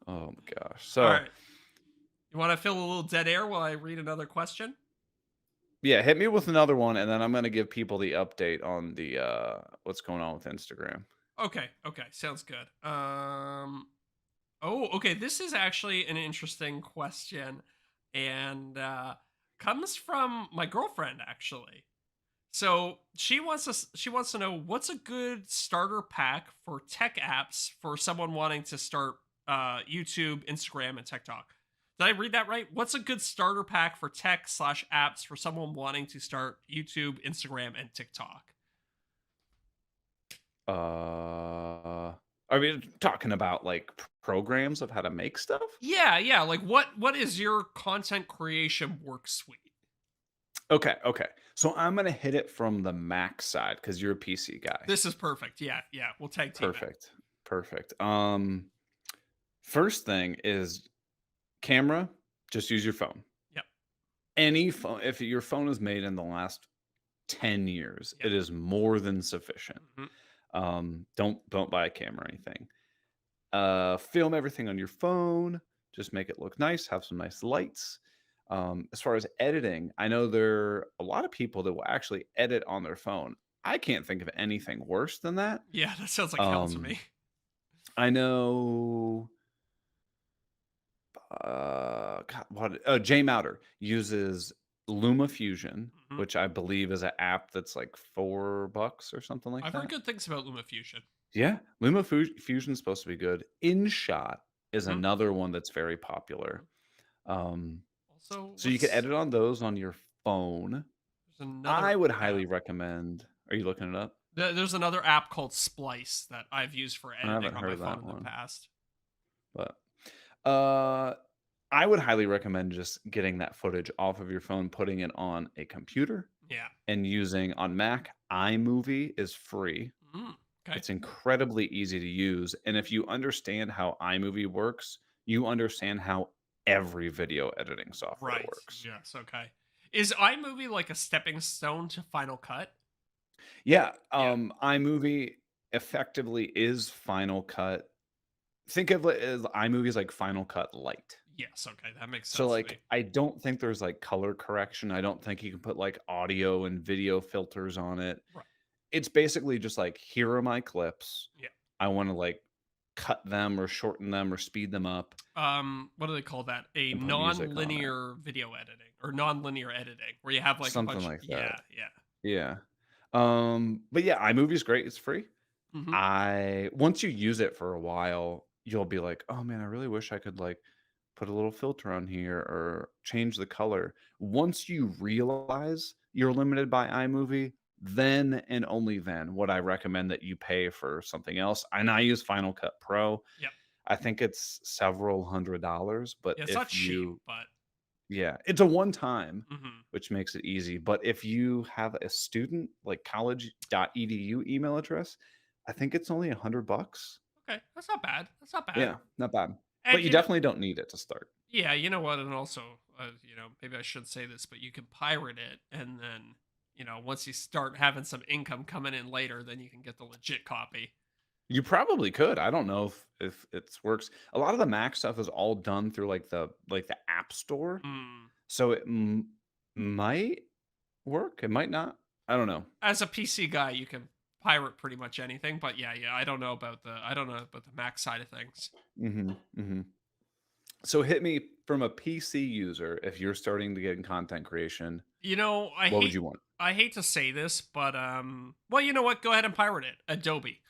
Oh my gosh. All So right. You want to fill a little dead air while I read another question? yeah, hit me with another one, and then I'm gonna give people the update on the what's going on with Instagram. Okay, okay, sounds good. Oh, okay, this is actually an interesting question and comes from my girlfriend actually. So, she wants to know what's a good starter pack for tech apps for someone wanting to start YouTube, Instagram, and TikTok. Did I read that right? What's a good starter pack for tech slash apps for someone wanting to start YouTube, Instagram, and TikTok? Are we talking about like programs of how to make stuff? Yeah, yeah. Like what is your content creation work suite? Okay, okay. So I'm gonna hit it from the Mac side because you're a PC guy. This is perfect. Yeah, yeah. We'll tag team it. Perfect. Perfect. First thing is camera, just use your phone. Yep. Any phone, if your phone is made in the last 10 years, Yep. it is more than sufficient. Hmm. Don't buy a camera or anything. Film everything on your phone. Just make it look nice. Have some nice lights. As far as editing, I know there are a lot of people that will actually edit on their phone. I can't think of anything worse than that. Yeah, that sounds like hell to Um, me. I know God, Jay Mouter uses LumaFusion, Hmm. which I believe is an app that's like $4 or something like I've heard that. good things about LumaFusion. Yeah, Fusion is supposed to be good. InShot is Hmm. another one that's very popular. Hmm. Um, Also, so you could what's edit on those on your phone. there's another I would app. highly recommend. Are you looking it up? There's another app called Splice that I've used for I editing haven't on heard my of phone that in the one, past. but uh, I would highly recommend just getting that footage off of your phone, putting it on a computer, Yeah. and using on Mac. iMovie is free. Mm, okay. It's incredibly easy to use, and if you understand how iMovie works, you understand how every video editing software Right. works. Yes. Okay. Is iMovie like a stepping stone to Final Cut? Yeah, Yeah. iMovie effectively is Final Cut. Think of it as iMovie is like Final Cut Lite. Yes. Okay. That makes So, sense to me. like, I don't think there's, like, color correction. I don't think you can put, like, audio and video filters on it. Right. It's basically just like, here are my clips. Yeah. I wanna, like, cut them or shorten them or speed them up What do they call that? A and put music on it. non-linear video editing or non-linear editing, where you have like a Something bunch. like that. Yeah. Yeah. Yeah. But yeah, iMovie's great. It's free. Hmm. I once you use it for a while, you'll be like, "Oh, man, I really wish I could, like, put a little filter on here or change the color." Once you realize you're limited by iMovie, then and only then would I recommend that you pay for something else, and I use Final Cut Pro. Yep. I think it's several $100s, but Yeah. It's not if cheap, you but. yeah, it's a one time, Hmm. which makes it easy, but if you have a student, like, college.edu email address, I think it's only $100. Okay. That's not bad. That's not bad. Yeah, not bad. But And you definitely don't need it to start. yeah, you know what? And also, maybe I shouldn't say this, but you can pirate it, and then, once you start having some income coming in later, then you can get the legit copy. You probably could. I don't know if it's works. A lot of the Mac stuff is all done through, like, the App Store, Mm, so it might. work. It might not. I don't know. As a PC guy, you can pirate pretty much anything, but yeah, I don't know about the Mac side of things. Mhm, mhm. So hit me from a PC user, if you're starting to get in content creation, You know, what would you want? I hate to say this, but well, you know what? Go ahead and pirate it. Adobe.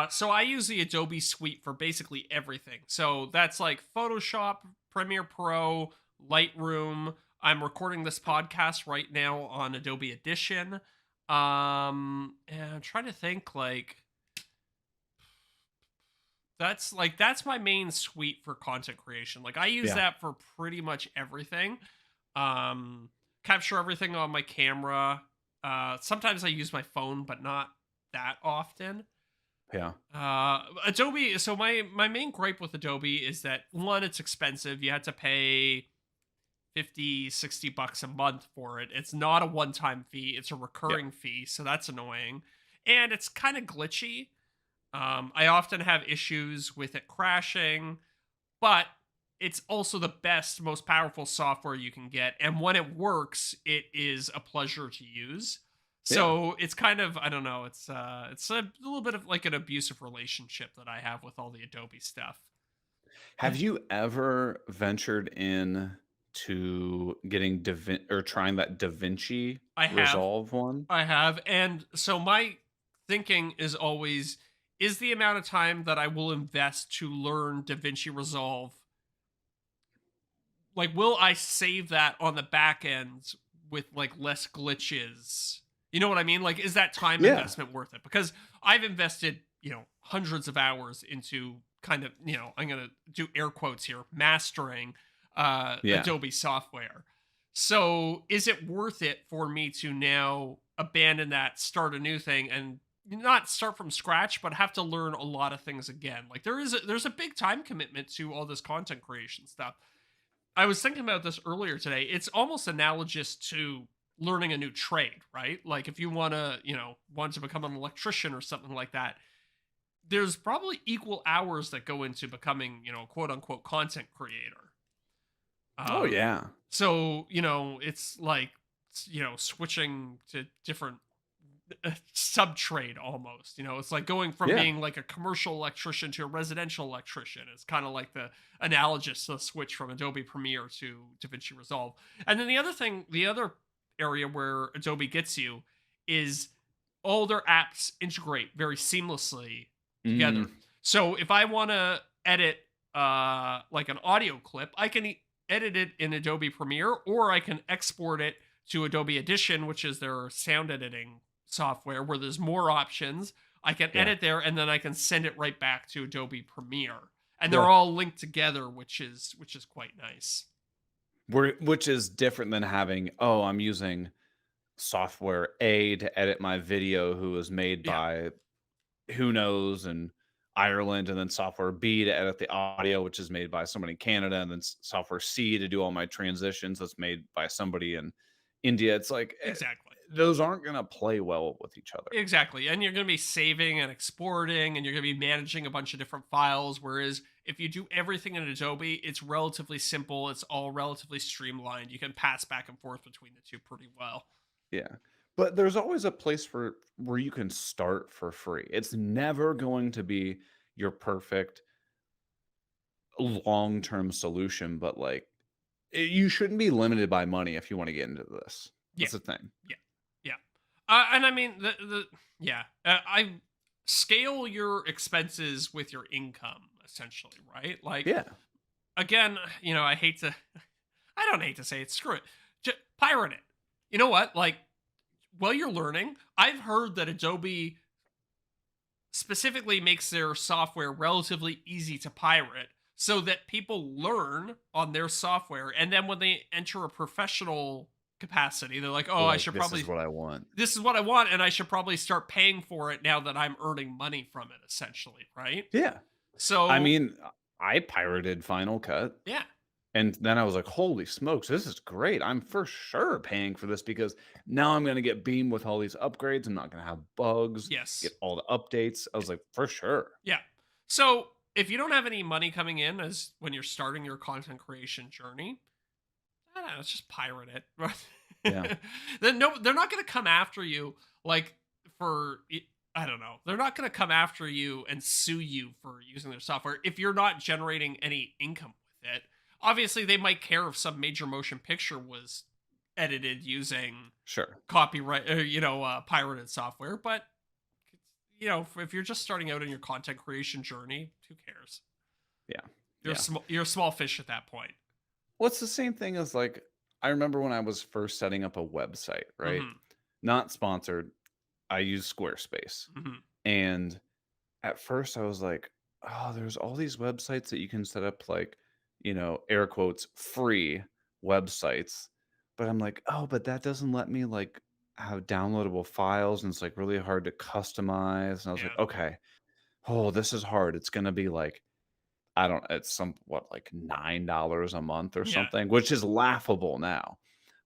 So I use the Adobe suite for basically everything. So that's like Photoshop, Premiere Pro, Lightroom. I'm recording this podcast right now on Adobe Audition. And I'm trying to think like that's my main suite for content creation. Like I use Yeah, that for pretty much everything. Um Capture everything on my camera. Sometimes I use my phone, but not that often. yeah, Adobe, so my main gripe with Adobe is that one, it's expensive. You had to pay 50, $60 a month for it. It's not a one-time fee, it's a yeah, recurring fee, so that's annoying. And it's kind of glitchy. I often have issues with it crashing, but it's also the best, most powerful software you can get. And when it works, it is a pleasure to use. yeah. So it's kind of, I don't know, it's a little bit of like an abusive relationship that I have with all the Adobe stuff. Have you ever ventured in to getting or trying that DaVinci I have, Resolve one? and so my thinking is always, is the amount of time that I will invest to learn DaVinci Resolve, like will I save that on the back end with like less glitches? You know what I mean? Like is that time Yeah, investment worth it? Because I've invested, hundreds of hours into kind of, I'm going to do air quotes here, mastering yeah, Adobe software. So is it worth it for me to now abandon that, start a new thing, and not start from scratch, but have to learn a lot of things again? Like there's a big time commitment to all this content creation stuff. I was thinking about this earlier today. It's almost analogous to learning a new trade, right? Like if you want to become an electrician or something like that, there's probably equal hours that go into becoming, quote unquote content creator. oh, Um yeah, so, it's like switching to different sub trade almost. It's like going from yeah, being like a commercial electrician to a residential electrician. It's kind of like the analogous the switch from Adobe Premiere to DaVinci Resolve. And then the other area where Adobe gets you is all their apps integrate very seamlessly mm, together. So if I want to edit like an audio clip, I can edit it in Adobe Premiere, or I can export it to Adobe Audition, which is their sound editing software, where there's more options. I can yeah, edit there and then I can send it right back to Adobe Premiere. And they're yeah. all linked together, which is quite nice. Which is different than having, "Oh, I'm using software A to edit my video who was made Yeah, by who knows in Ireland, and then software B to edit the audio, which is made by somebody in Canada, and then software C to do all my transitions that's made by somebody in India." It's like, exactly. those aren't gonna play well with each other. Exactly. And you're going to be saving and exporting, and you're going to be managing a bunch of different files. Whereas if you do everything in Adobe, it's relatively simple. It's all relatively streamlined. You can pass back and forth between the two pretty well. Yeah. But there's always a place for where you can start for free. It's never going to be your perfect long-term solution, but, like, you shouldn't be limited by money if you wanna get into this. Yeah. That's the thing. Yeah. Yeah. And I mean, yeah, I scale your expenses with your income, essentially, right? Like, Yeah. again, I hate to, I don't hate to say it, screw it. Pirate it. You know what? Like, while you're learning, I've heard that Adobe specifically makes their software relatively easy to pirate so that people learn on their software. And then when they enter a professional capacity, they're like, oh, They're I like, should "This is probably, what I want." this is what I want. And I should probably start paying for it now that I'm earning money from it, essentially. Right. Yeah. I So, mean, I pirated Final Cut, yeah. and then I was like, "Holy smokes, this is great. I'm for sure paying for this because now I'm gonna get Beam with all these upgrades. I'm not gonna have bugs, get Yes. all the updates." I was like, "For sure." Yeah. So, if you don't have any money coming in as when you're starting your content creation journey, I don't know, let's just pirate it. Yeah. Then no, they're not going to come after you like for I don't know. They're not going to come after you and sue you for using their software if you're not generating any income with it. Obviously, they might care if some major motion picture was edited using Sure. copyright, pirated software, but if you're just starting out in your content creation journey, who cares? Yeah. You're Yeah. you're a small fish at that point. Well, it's the same thing as like I remember when I was first setting up a website, right? Mhm. Not sponsored. I use Squarespace. Mhm. And at first I was like, oh, there's all these websites that you can set up like, air quotes, free websites. But I'm like, oh, but that doesn't let me like have downloadable files and it's like really hard to customize. And I was like, Yeah. okay, oh, this is hard. It's gonna be like I don't it's some what, like $9 a month or Yeah. something, which is laughable now.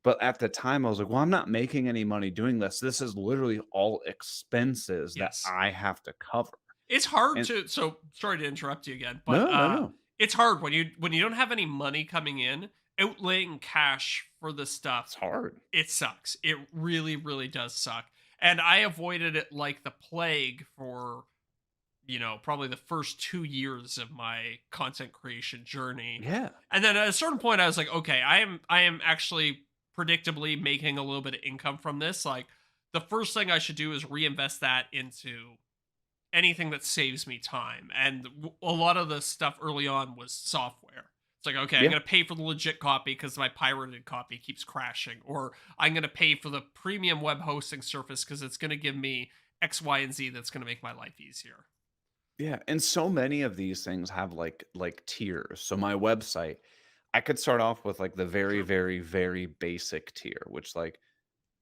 But at the time, I was like, "Well, I'm not making any money doing this. This is literally all expenses that Yes. I have to cover." It's hard And to so sorry to interrupt you again, but no, no, no. it's hard when you don't have any money coming in, outlaying cash for the stuff. It's hard. It sucks. It really, really does suck. And I avoided it like the plague for, probably the first 2 years of my content creation journey. Yeah. And then at a certain point I was like, okay, I am actually predictably making a little bit of income from this. Like the first thing I should do is reinvest that into anything that saves me time. And a lot of the stuff early on was software. It's like, okay, I'm Yeah. going to pay for the legit copy because my pirated copy keeps crashing. Or I'm going to pay for the premium web hosting service because it's going to give me X, Y, and Z that's going to make my life easier. Yeah, and so many of these things have like tiers. So my website, I could start off with like the very, True. very, very basic tier, which like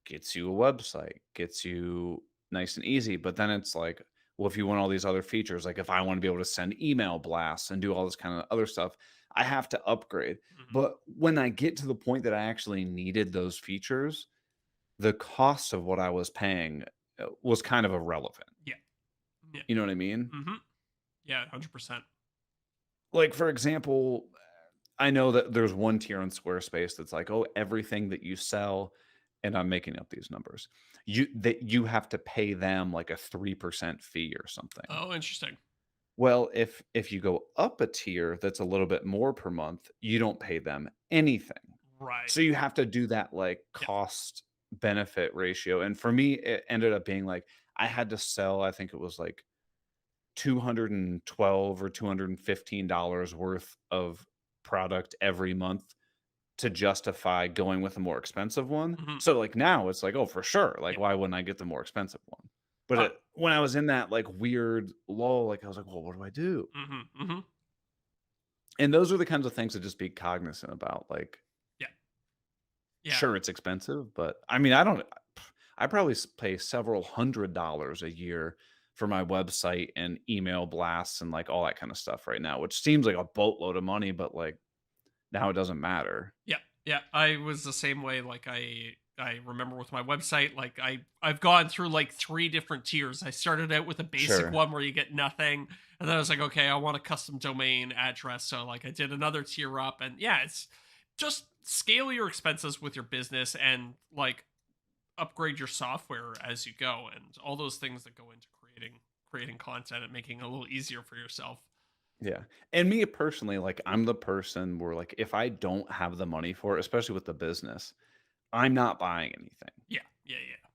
gets you a website, gets you nice and easy. But then it's like, well, if you want all these other features, like if I want to be able to send email blasts and do all this kind of other stuff, I have to upgrade. Mhm. But when I get to the point that I actually needed those features, the cost of what I was paying was kind of irrelevant. Yeah. Yeah. You know what I mean? Hmm. Yeah. 100%. Like, for example, I know that there's one tier on Squarespace that's like, oh, everything that you sell, and I'm making up these numbers, you have to pay them like a 3% fee or something. Oh, interesting. Well, if you go up a tier that's a little bit more per month, you don't pay them anything. Right. So you have to do that like Yeah. cost benefit ratio. And for me, it ended up being like I had to sell, I think it was like 212 or $215 worth of product every month to justify going with a more expensive one. Hmm. So, like, now it's like, "Oh, for sure, like, Yeah. why wouldn't I get the more expensive one?" But Uh, when I was in that, like, weird lull, like, I was like, "Well, what do I do?" hmm. Hmm. And those are the kinds of things to just be cognizant about, like, Yeah. Yeah. sure, it's expensive, but I mean, I don't I probably pay several $100 a year for my website and email blasts and, like, all that kinda stuff right now, which seems like a boatload of money, but, like, now it doesn't matter. Yeah, yeah, I was the same way. Like I remember with my website, like I've gone through like three different tiers. I started out with a basic Sure. one where you get nothing, and then I was like, okay, I want a custom domain address, so like I did another tier up, and yeah, it's just scale your expenses with your business and like upgrade your software as you go, and all those things that go into creating content and making it a little easier for yourself. Yeah. And me personally, like, I'm the person where, like, if I don't have the money for it, especially with the business, I'm not buying anything. Yeah, yeah, yeah,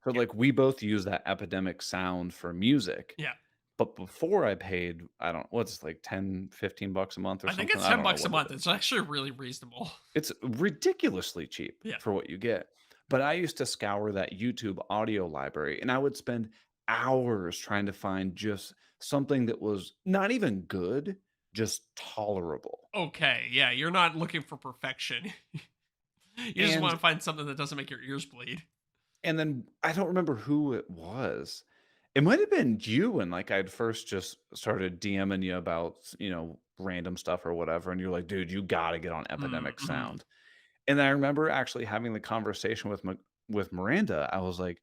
So, yeah, like, we both use that epidemic sound for music. yeah. But before I paid, I don't, what's like 10, 15 bucks a month or I think something? it's I ten don't know bucks a what it month. It's is. actually really reasonable. It's ridiculously cheap Yeah. for what you get. But I used to scour that YouTube audio library and I would spend hours trying to find just something that was not even good, just tolerable. Okay, yeah, you're not looking for perfection. You just want And to find something that doesn't make your ears bleed. and then I don't remember who it was. It might have been you and like I'd first just started DMing you about, random stuff or whatever. And you're like, dude, you gotta get on Epidemic Mm-hmm. Sound. And I remember actually having the conversation with Miranda. I was like,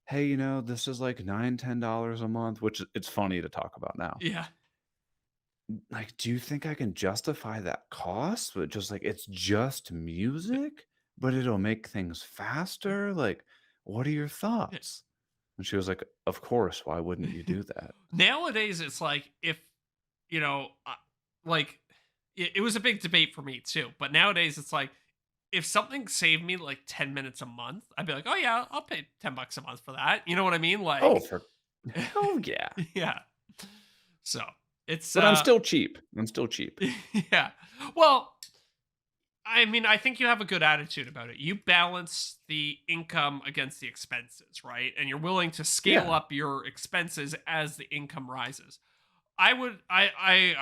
"Hey, this is like 9, $10 a month," which it's funny to talk about now. Yeah. Like, do you think I can justify that cost? But just like it's just music? "But it'll make things faster, like, what are your Yeah. thoughts?" And she was like, "Of course, why wouldn't you do that?" Nowadays, it's like if like it was a big debate for me too. But nowadays, it's like if something saved me like 10 minutes a month, I'd be like, oh yeah, I'll pay $10 a month for that. You know what I mean? Oh, Like, for hell yeah. yeah. So it's But I'm still cheap. I'm still cheap. yeah. Well, I mean, I think you have a good attitude about it. You balance the income against the expenses, right? And you're willing to scale Yeah. up your expenses as the income rises. I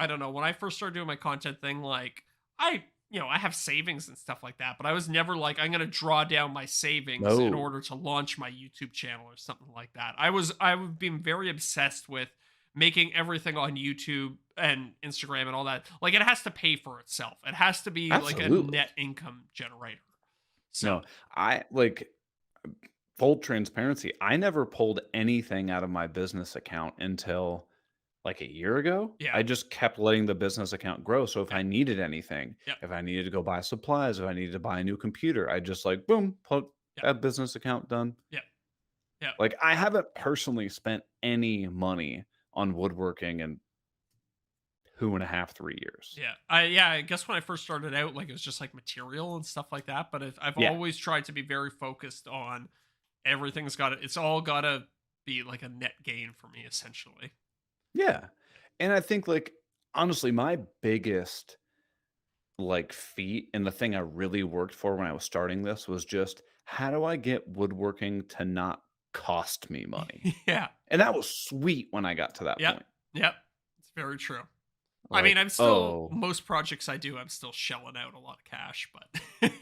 don't know, when I first started doing my content thing, like I have savings and stuff like that, but I was never like I'm going to draw down my savings in No. order to launch my YouTube channel or something like that. I've been very obsessed with making everything on YouTube and Instagram and all that. Like it has to pay for itself. It has to be like a Absolutely. net income generator. So, No. I like full transparency, I never pulled anything out of my business account until like a year ago. yeah. I just kept letting the business account grow. So if Yep. I needed anything, Yep. if I needed to go buy supplies, if I needed to buy a new computer, I just like boom, put Yep. that business account done. Yep. Yep. Like I haven't personally spent any money on woodworking in 2.5, 3 years. I guess when I first started out, like it was just like material and stuff like that. But I've Yeah. always tried to be very focused on everything's got to, it's all got to be like a net gain for me, essentially. Yeah. And I think like honestly, my biggest like feat and the thing I really worked for when I was starting this was just how do I get woodworking to not cost me money? Yeah. And that was sweet when I got to that Yep. point. Yep. It's very true. I mean, Like, I'm still, oh, most projects I do, I'm still shelling out a lot of cash, but.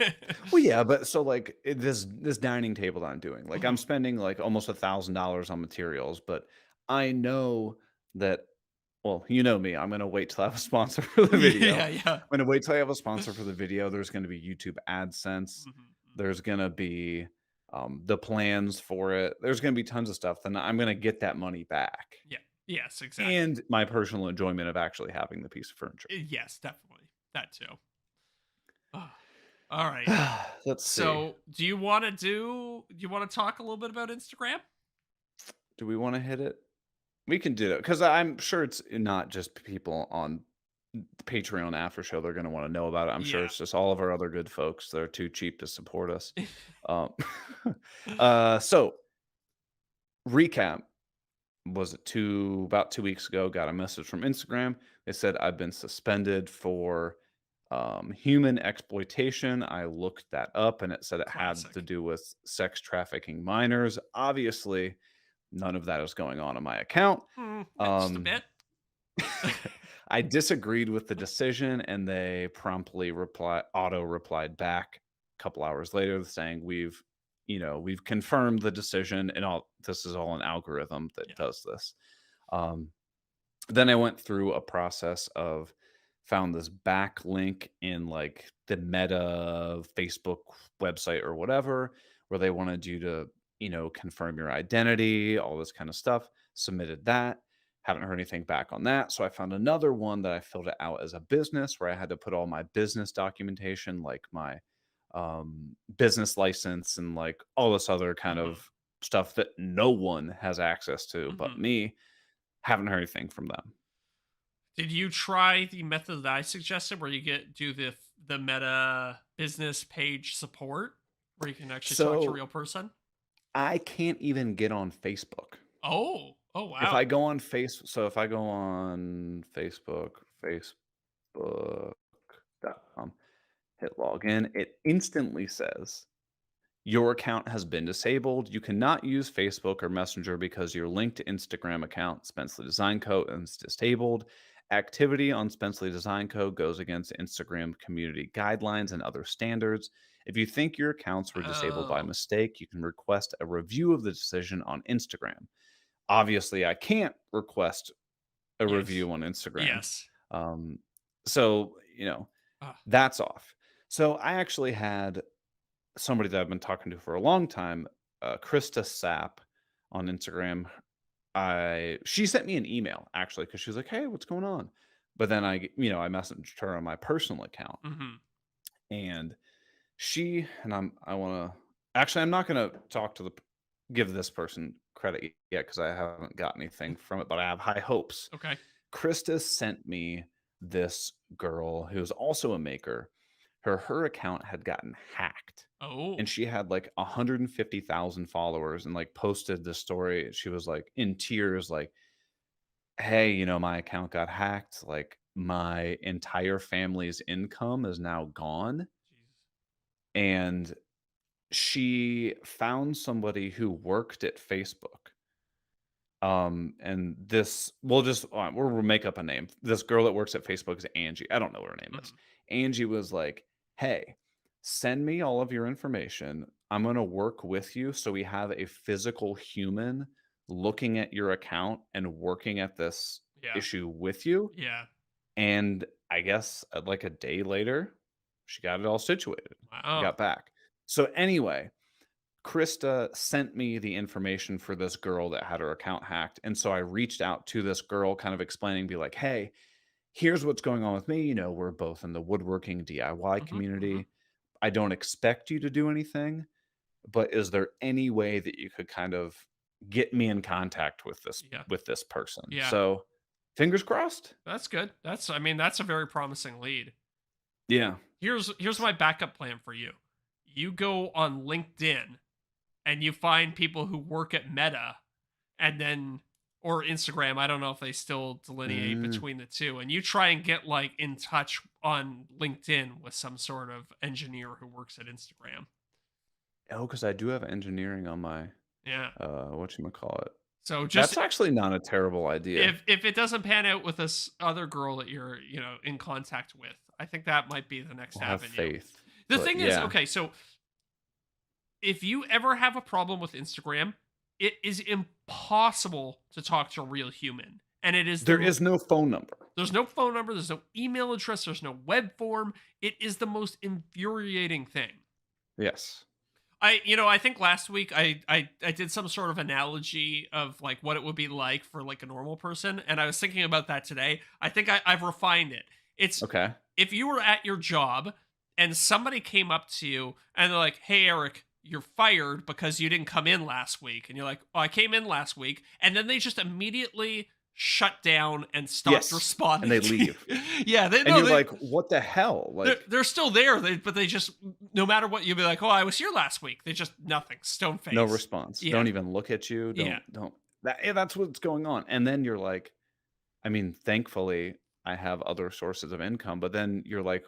well, yeah, but so like this dining table that I'm doing, like I'm Mhm. spending like almost $1,000 on materials, but I know that well, you know me, I'm gonna wait till I have a sponsor for the video. Yeah. Yeah. I'm gonna wait till I have a sponsor for the video. There's gonna be YouTube AdSense. Mhm, mhm. There's gonna be the plans for it. There's gonna be tons of stuff. Then I'm gonna get that money back. Yeah. Yes, exactly. And my personal enjoyment of actually having the piece of furniture. Yes, definitely. That too. Ah, all right. Let's see. So, do you want to talk a little bit about Instagram? Do we want to hit it? We can do it because I'm sure it's not just people on the Patreon after show they're going to want to know about it. I'm sure Yeah. it's just all of our other good folks that are too cheap to support us. Um, so recap was it about 2 weeks ago? Got a message from Instagram. They said I've been suspended for human exploitation. I looked that up and it said it had to Classic. do with sex trafficking minors. Obviously, none of that is going on my account. Just a Um, bit. I disagreed with the decision, and they promptly auto replied back a couple hours later saying, we've confirmed the decision, and all this is all an algorithm that Yeah. does this." Um, then I went through a process of found this backlink in like the Meta Facebook website or whatever, where they wanted you to, confirm your identity, all this kind of stuff. Submitted that. Haven't heard anything back on that. So I found another one that I filled it out as a business where I had to put all my business documentation, like my business license and like all this other kind Mhm, of stuff that no one has access to but mhm. me. Haven't heard anything from them. Did you try the method that I suggested where you do the Meta business page support where you can actually talk to a So real person? I can't even get on Facebook. Oh. Oh, If I wow. go on if I go on Facebook, facebook.com, hit login, it instantly says your account has been disabled. You cannot use Facebook or Messenger because your linked Instagram account, Spenceley Design Co., is disabled. Activity on Spenceley Design Co. goes against Instagram community guidelines and other standards. If you think your accounts were disabled by Oh. mistake, you can request a review of the decision on Instagram. Obviously, I can't request a Yes. review on Instagram. Yes. Um, so, Ah, that's off. So I actually had somebody that I've been talking to for a long time, Krista Sapp on Instagram. She sent me an email actually because she was like, "Hey, what's going on?" But then I messaged her on my personal account, mhm. and she and I want to actually I'm not going to talk to the give this person credit yet because I haven't got anything from it, but I have high hopes. Okay. Krista sent me this girl who's also a maker. Her account had gotten hacked, and Oh, she had like 150,000 followers and like posted this story. She was like in tears, like, "Hey, my account got hacked. Like my entire family's income is now gone." Jesus. And she found somebody who worked at Facebook. And this we'll just we'll make up a name. This girl that works at Facebook is Angie. I don't know what her name is. Mhm. Angie was like, "Hey, send me all of your information. I'm gonna work with you so we have a physical human looking at your account and working at this Yeah. issue with you." Yeah. And I guess like a day later, she got it all situated. Wow. Got back. So anyway, Krista sent me the information for this girl that had her account hacked. And so I reached out to this girl, kind of explaining, be like, "Hey, here's what's going on with me. We're both in the woodworking DIY Mhm. Mhm. community. I don't expect you to do anything, but is there any way that you could kind of get me in contact Yeah. with this person?" Yeah. So fingers crossed. That's good. I mean, that's a very promising lead. Yeah. Here's my backup plan for you. You go on LinkedIn and you find people who work at Meta and then or Instagram, I don't know if they still delineate Mm. between the two, and you try and get like in touch on LinkedIn with some sort of engineer who works at Instagram. Oh, because I do have engineering on my Yeah. whatchamacallit. So just That's actually not a terrible idea. if it doesn't pan out with this other girl that you're, in contact with, I think that might be the next We'll have avenue. faith. The But thing is, yeah, okay, so if you ever have a problem with Instagram, it is impossible to talk to a real human. And it is there is no phone number. there's no phone number, there's no email address, there's no web form. It is the most infuriating thing. Yes. I think last week I did some sort of analogy of like what it would be like for like a normal person, and I was thinking about that today. I think I've refined it. It's Okay. if you were at your job and somebody came up to you and they're like, "Hey, Eric, you're fired because you didn't come in last week," and you're like, "Oh, I came in last week," and then they just immediately shut down and stopped Yes. And responding they to you. leave. Yeah, they And know you're they like, "What the hell?" Like, they're still there, but they just no matter what you'll be like, "Oh, I was here last week." They just nothing, stone no face. response. Yeah, Don't even look at you. yeah. Don't that's what's going on. And then you're like, I mean, thankfully I have other sources of income, but then you're like,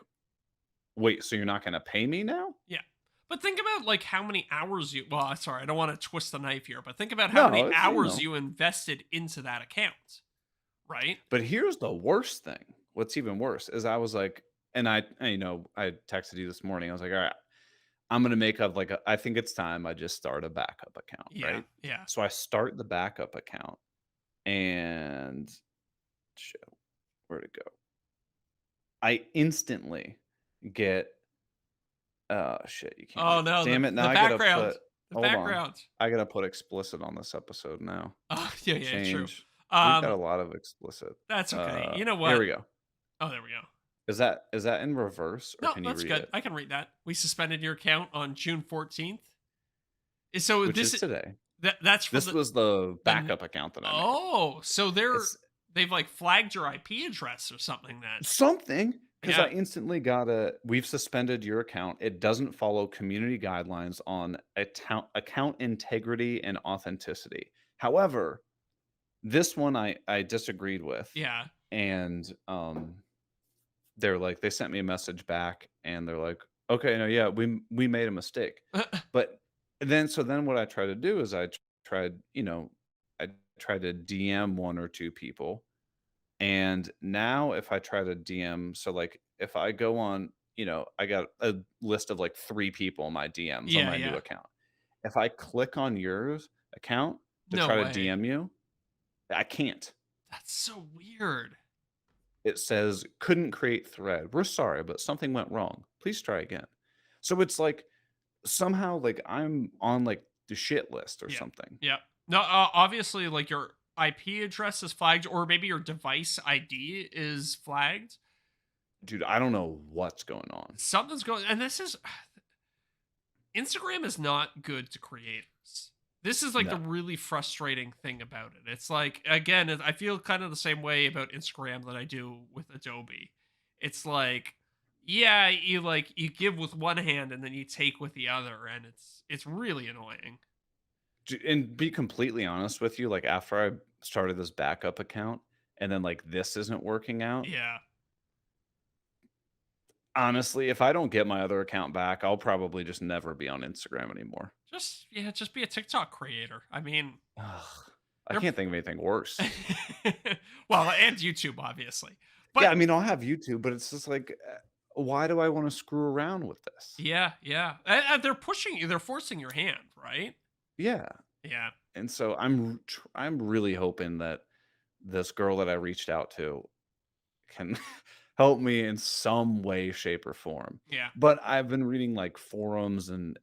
"Wait, so you're not gonna pay me now?" Yeah. But think about like how many hours you well, sorry, I don't want to twist the knife here, but think about how No, many it's hours you invested into that account, right? But here's the worst thing. What's even worse is I was like, and I texted you this morning. I was like, "All right, I'm gonna make up like I think it's time I just start a backup account, Yeah, right?" yeah. So I start the backup account and shit, where'd it go? I instantly get shit, you can't Oh read. no, Damn it, now the I gotta background. put The hold on. background. I gotta put explicit on this episode now. Oh, yeah, yeah, true. Change. We've got Um, a lot of explicit. that's okay. You know Here what? we go. Oh, there we go. Is that in reverse or No, can you that's read good. it? I can read that. We suspended your account on June 14th. So Which is today. that's for This was the the n- backup account that I made. oh, so It's they've like flagged your IP address or something then. something because I Yeah. instantly got we've suspended your account. It doesn't follow community guidelines on account integrity and authenticity. However, this one I disagreed with, Yeah. and they sent me a message back, and they're like, "Okay, no, yeah, we made a mistake." But then what I try to do is tried, I tried to DM one or two people. And now if I try to DM, so like if I go on, I got a list of like 3 people in my DMs on Yeah, my new yeah. account. If I click on yours account to No try to way. DM you, I can't. That's so weird. It says couldn't create thread. We're sorry, but something went wrong. Please try again. So it's like somehow like I'm on like the shit list or Yeah. something. Yeah. No, obviously like your IP address is flagged or maybe your device ID is flagged. Dude, I don't know what's going on. Something's going and this is Instagram is not good to creators. This is like the No. really frustrating thing about it. It's like, again, I feel kind of the same way about Instagram that I do with Adobe. It's like, yeah, you give with one hand and then you take with the other, and it's really annoying. And be completely honest with you, like, after I started this backup account and then, like, this isn't working out, Yeah. honestly, if I don't get my other account back, I'll probably just never be on Instagram anymore. Just be a TikTok creator. I mean, Ugh, I they're can't think of anything worse. well, and YouTube obviously. Yeah, But I mean, I'll have YouTube, but it's just like, why do I wanna screw around with this? yeah, yeah. They're pushing you, they're forcing your hand, right? Yeah, Yeah. and so I'm really hoping that this girl that I reached out to can help me in some way, shape, or form. Yeah. But I've been reading, like, forums and,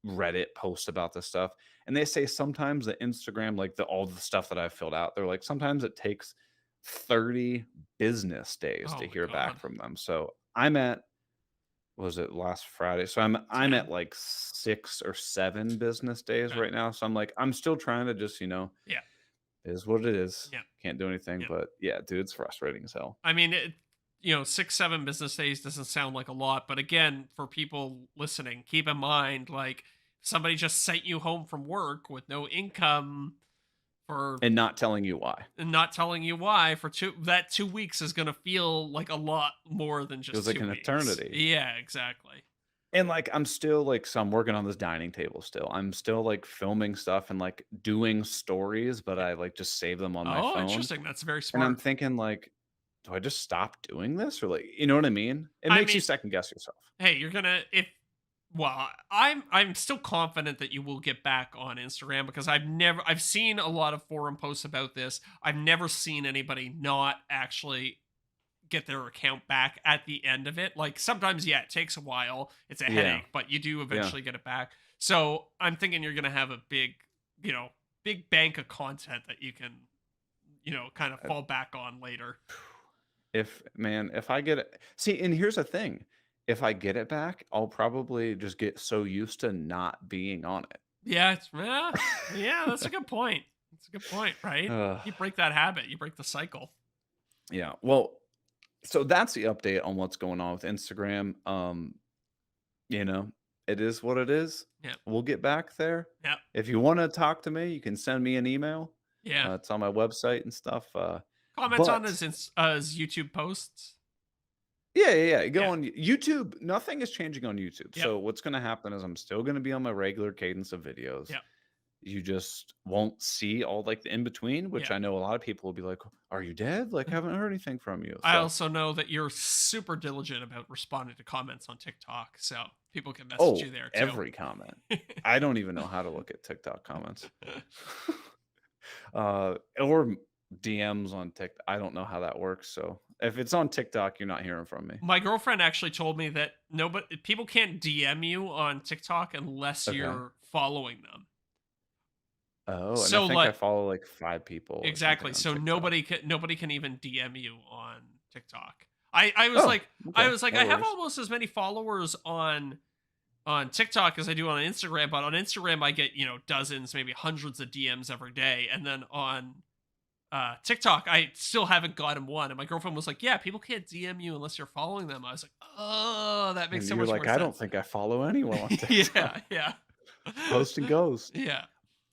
Reddit posts about this stuff, and they say sometimes the Instagram, like, all the stuff that I've filled out, they're like, sometimes it takes 30 business days Oh to my hear back god. from them. So I'm at was it last Friday? So I'm at 10. like 6 or 7 business days Okay. right now. So I'm like, I'm still trying to just, Yeah. it is what it is. Yeah. Can't do anything. Yeah. But yeah, dude, it's frustrating as hell. I mean, 6, 7 business days doesn't sound like a lot, but again, for people listening, keep in mind, like, somebody just sent you home from work with no income for And not telling you why. and not telling you why for 2 weeks is gonna feel like a lot more than Feels just like 2 an weeks. eternity. Yeah, exactly. And like I'm still like so I'm working on this dining table still. I'm still like filming stuff and like doing stories, but Yeah. I like just save them on my Oh, phone. interesting. That's very And I'm smart. thinking like, do I just stop doing this? Or like, you know what I mean? It I makes you mean, second guess yourself. hey, you're gonna if well, I'm still confident that you will get back on Instagram because I've seen a lot of forum posts about this. I've never seen anybody not actually get their account back at the end of it. Like sometimes, yeah, it takes a while. It's a Yeah. headache, but you do Yeah. eventually get it back. So I'm thinking you're gonna have a you know, big bank of content that you can, kind of Uh, fall back on later. if I get it, see, and here's the thing. If I get it back, I'll probably just get so used to not being on it. Yeah, yeah, that's a good point. That's a good point, right? Ugh, You break that habit, you break the cycle. yeah. Well, so that's the update on what's going on with Instagram. You know, it is what it is. Yeah, We'll get back there. yeah, If you want to talk to me, you can send me an email. yeah. It's on my website and stuff. Comments on But his YouTube posts. yeah, yeah, yeah. Go Yeah, on YouTube. Nothing is changing on YouTube. yep, So what's going to happen is I'm still going to be on my regular cadence of videos. yep, You just won't see all like the in between, which yeah. I know a lot of people will be like, "Are you dead? Like, haven't heard anything from you." I So, also know that you're super diligent about responding to comments on TikTok, so people can message you oh, there too. every comment. I don't even know how to look at TikTok comments. Or DMs on TikTok. I don't know how that works. So if it's on TikTok, you're not hearing from me. My girlfriend actually told me that nobody people can't DM you on TikTok unless Okay. you're following them. Oh, and I So think I like follow like 5 people or something exactly. on So TikTok. nobody can even DM you on TikTok. I was Oh, like okay. I No have worries. almost as many followers on TikTok as I do on Instagram, but on Instagram I get, dozens, maybe hundreds of DMs every day. And then on TikTok, I still haven't gotten one. And my girlfriend was like, "Yeah, people can't DM you unless you're following them." I was like, "Oh, that makes And so you're much more like, I don't sense." think I follow anyone on Yeah, TikTok. yeah. Post and ghost. Yeah.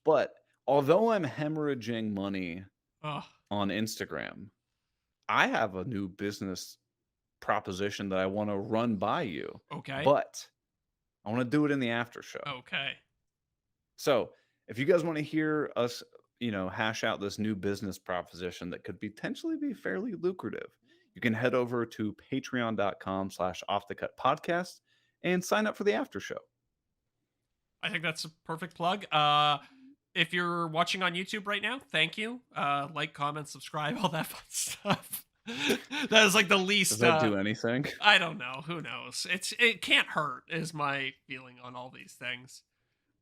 But although I'm hemorrhaging money Oh, on Instagram, I have a new business proposition that I want to run by you, okay. but I want to do it in the after show. Okay. So if you guys want to hear us, hash out this new business proposition that could potentially be fairly lucrative, you can head over to patreon.com/slash off the cut podcast and sign up for the after show. I think that's a perfect plug. If you're watching on YouTube right now, thank you. Like, comment, subscribe, all that fun stuff. That is like the Does least that do anything? I don't know. Who knows? It can't hurt is my feeling on all these things.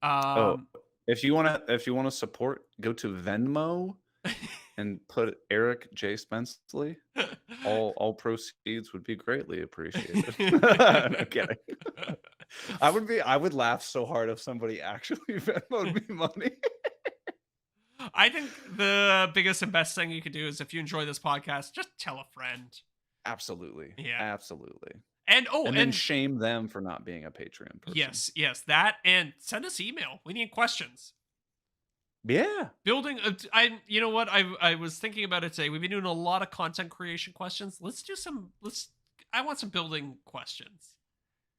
Oh, Um if you wanna support, go to Venmo and put Eric J. Spenceley. All proceeds would be greatly appreciated. No kidding. I would laugh so hard if somebody actually Venmoed me money. I think the biggest and best thing you could do is if you enjoy this podcast, just tell a friend. Absolutely. Yeah. Absolutely. And And then and shame them for not being a Patreon person. yes, yes, that and send us email. We need questions. Yeah. Building I you know what? I was thinking about it today. We've been doing a lot of content creation questions. Let's do some let's I want some building questions.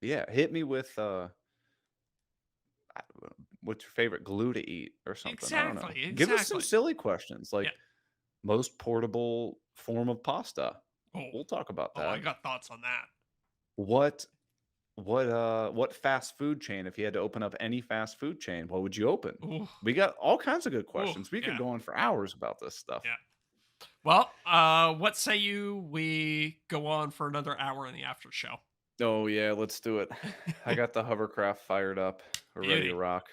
Yeah. Hit me with I don't know, what's your favorite glue to eat or something? I don't know. Exactly, Give us some exactly. silly questions Yeah. like most portable form of pasta. Oh, We'll talk about oh, I that. got thoughts on that. What what fast food chain, if you had to open up any fast food chain, what would you open? Ooh, We got all kinds of good ooh, questions. We could yeah, go on for hours about this stuff. yeah. Well, what say you we go on for another hour in the after show? Oh yeah, let's do it. I got the hovercraft fired up. We're ready to Beauty. rock.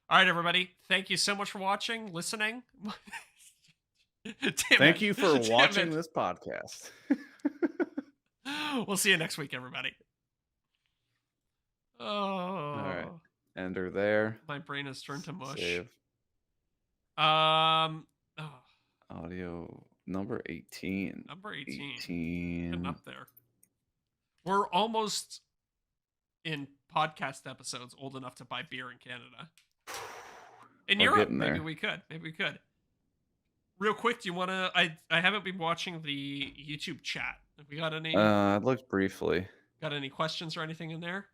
All right, everybody. Thank you so much for watching, listening. Damn Thank it. you for Damn watching it. this podcast. We'll see you next week, everybody. All right. Oh, Enter there. my brain has turned to mush. Save Um, oh, audio number 18. number 18. Getting 18. up there. We're almost in podcast episodes old enough to buy beer in Canada. In We're Europe, getting maybe there. we could. Maybe we could. Real quick, do you want to? I haven't been watching the YouTube chat. Have we I looked briefly. got any questions or anything in there?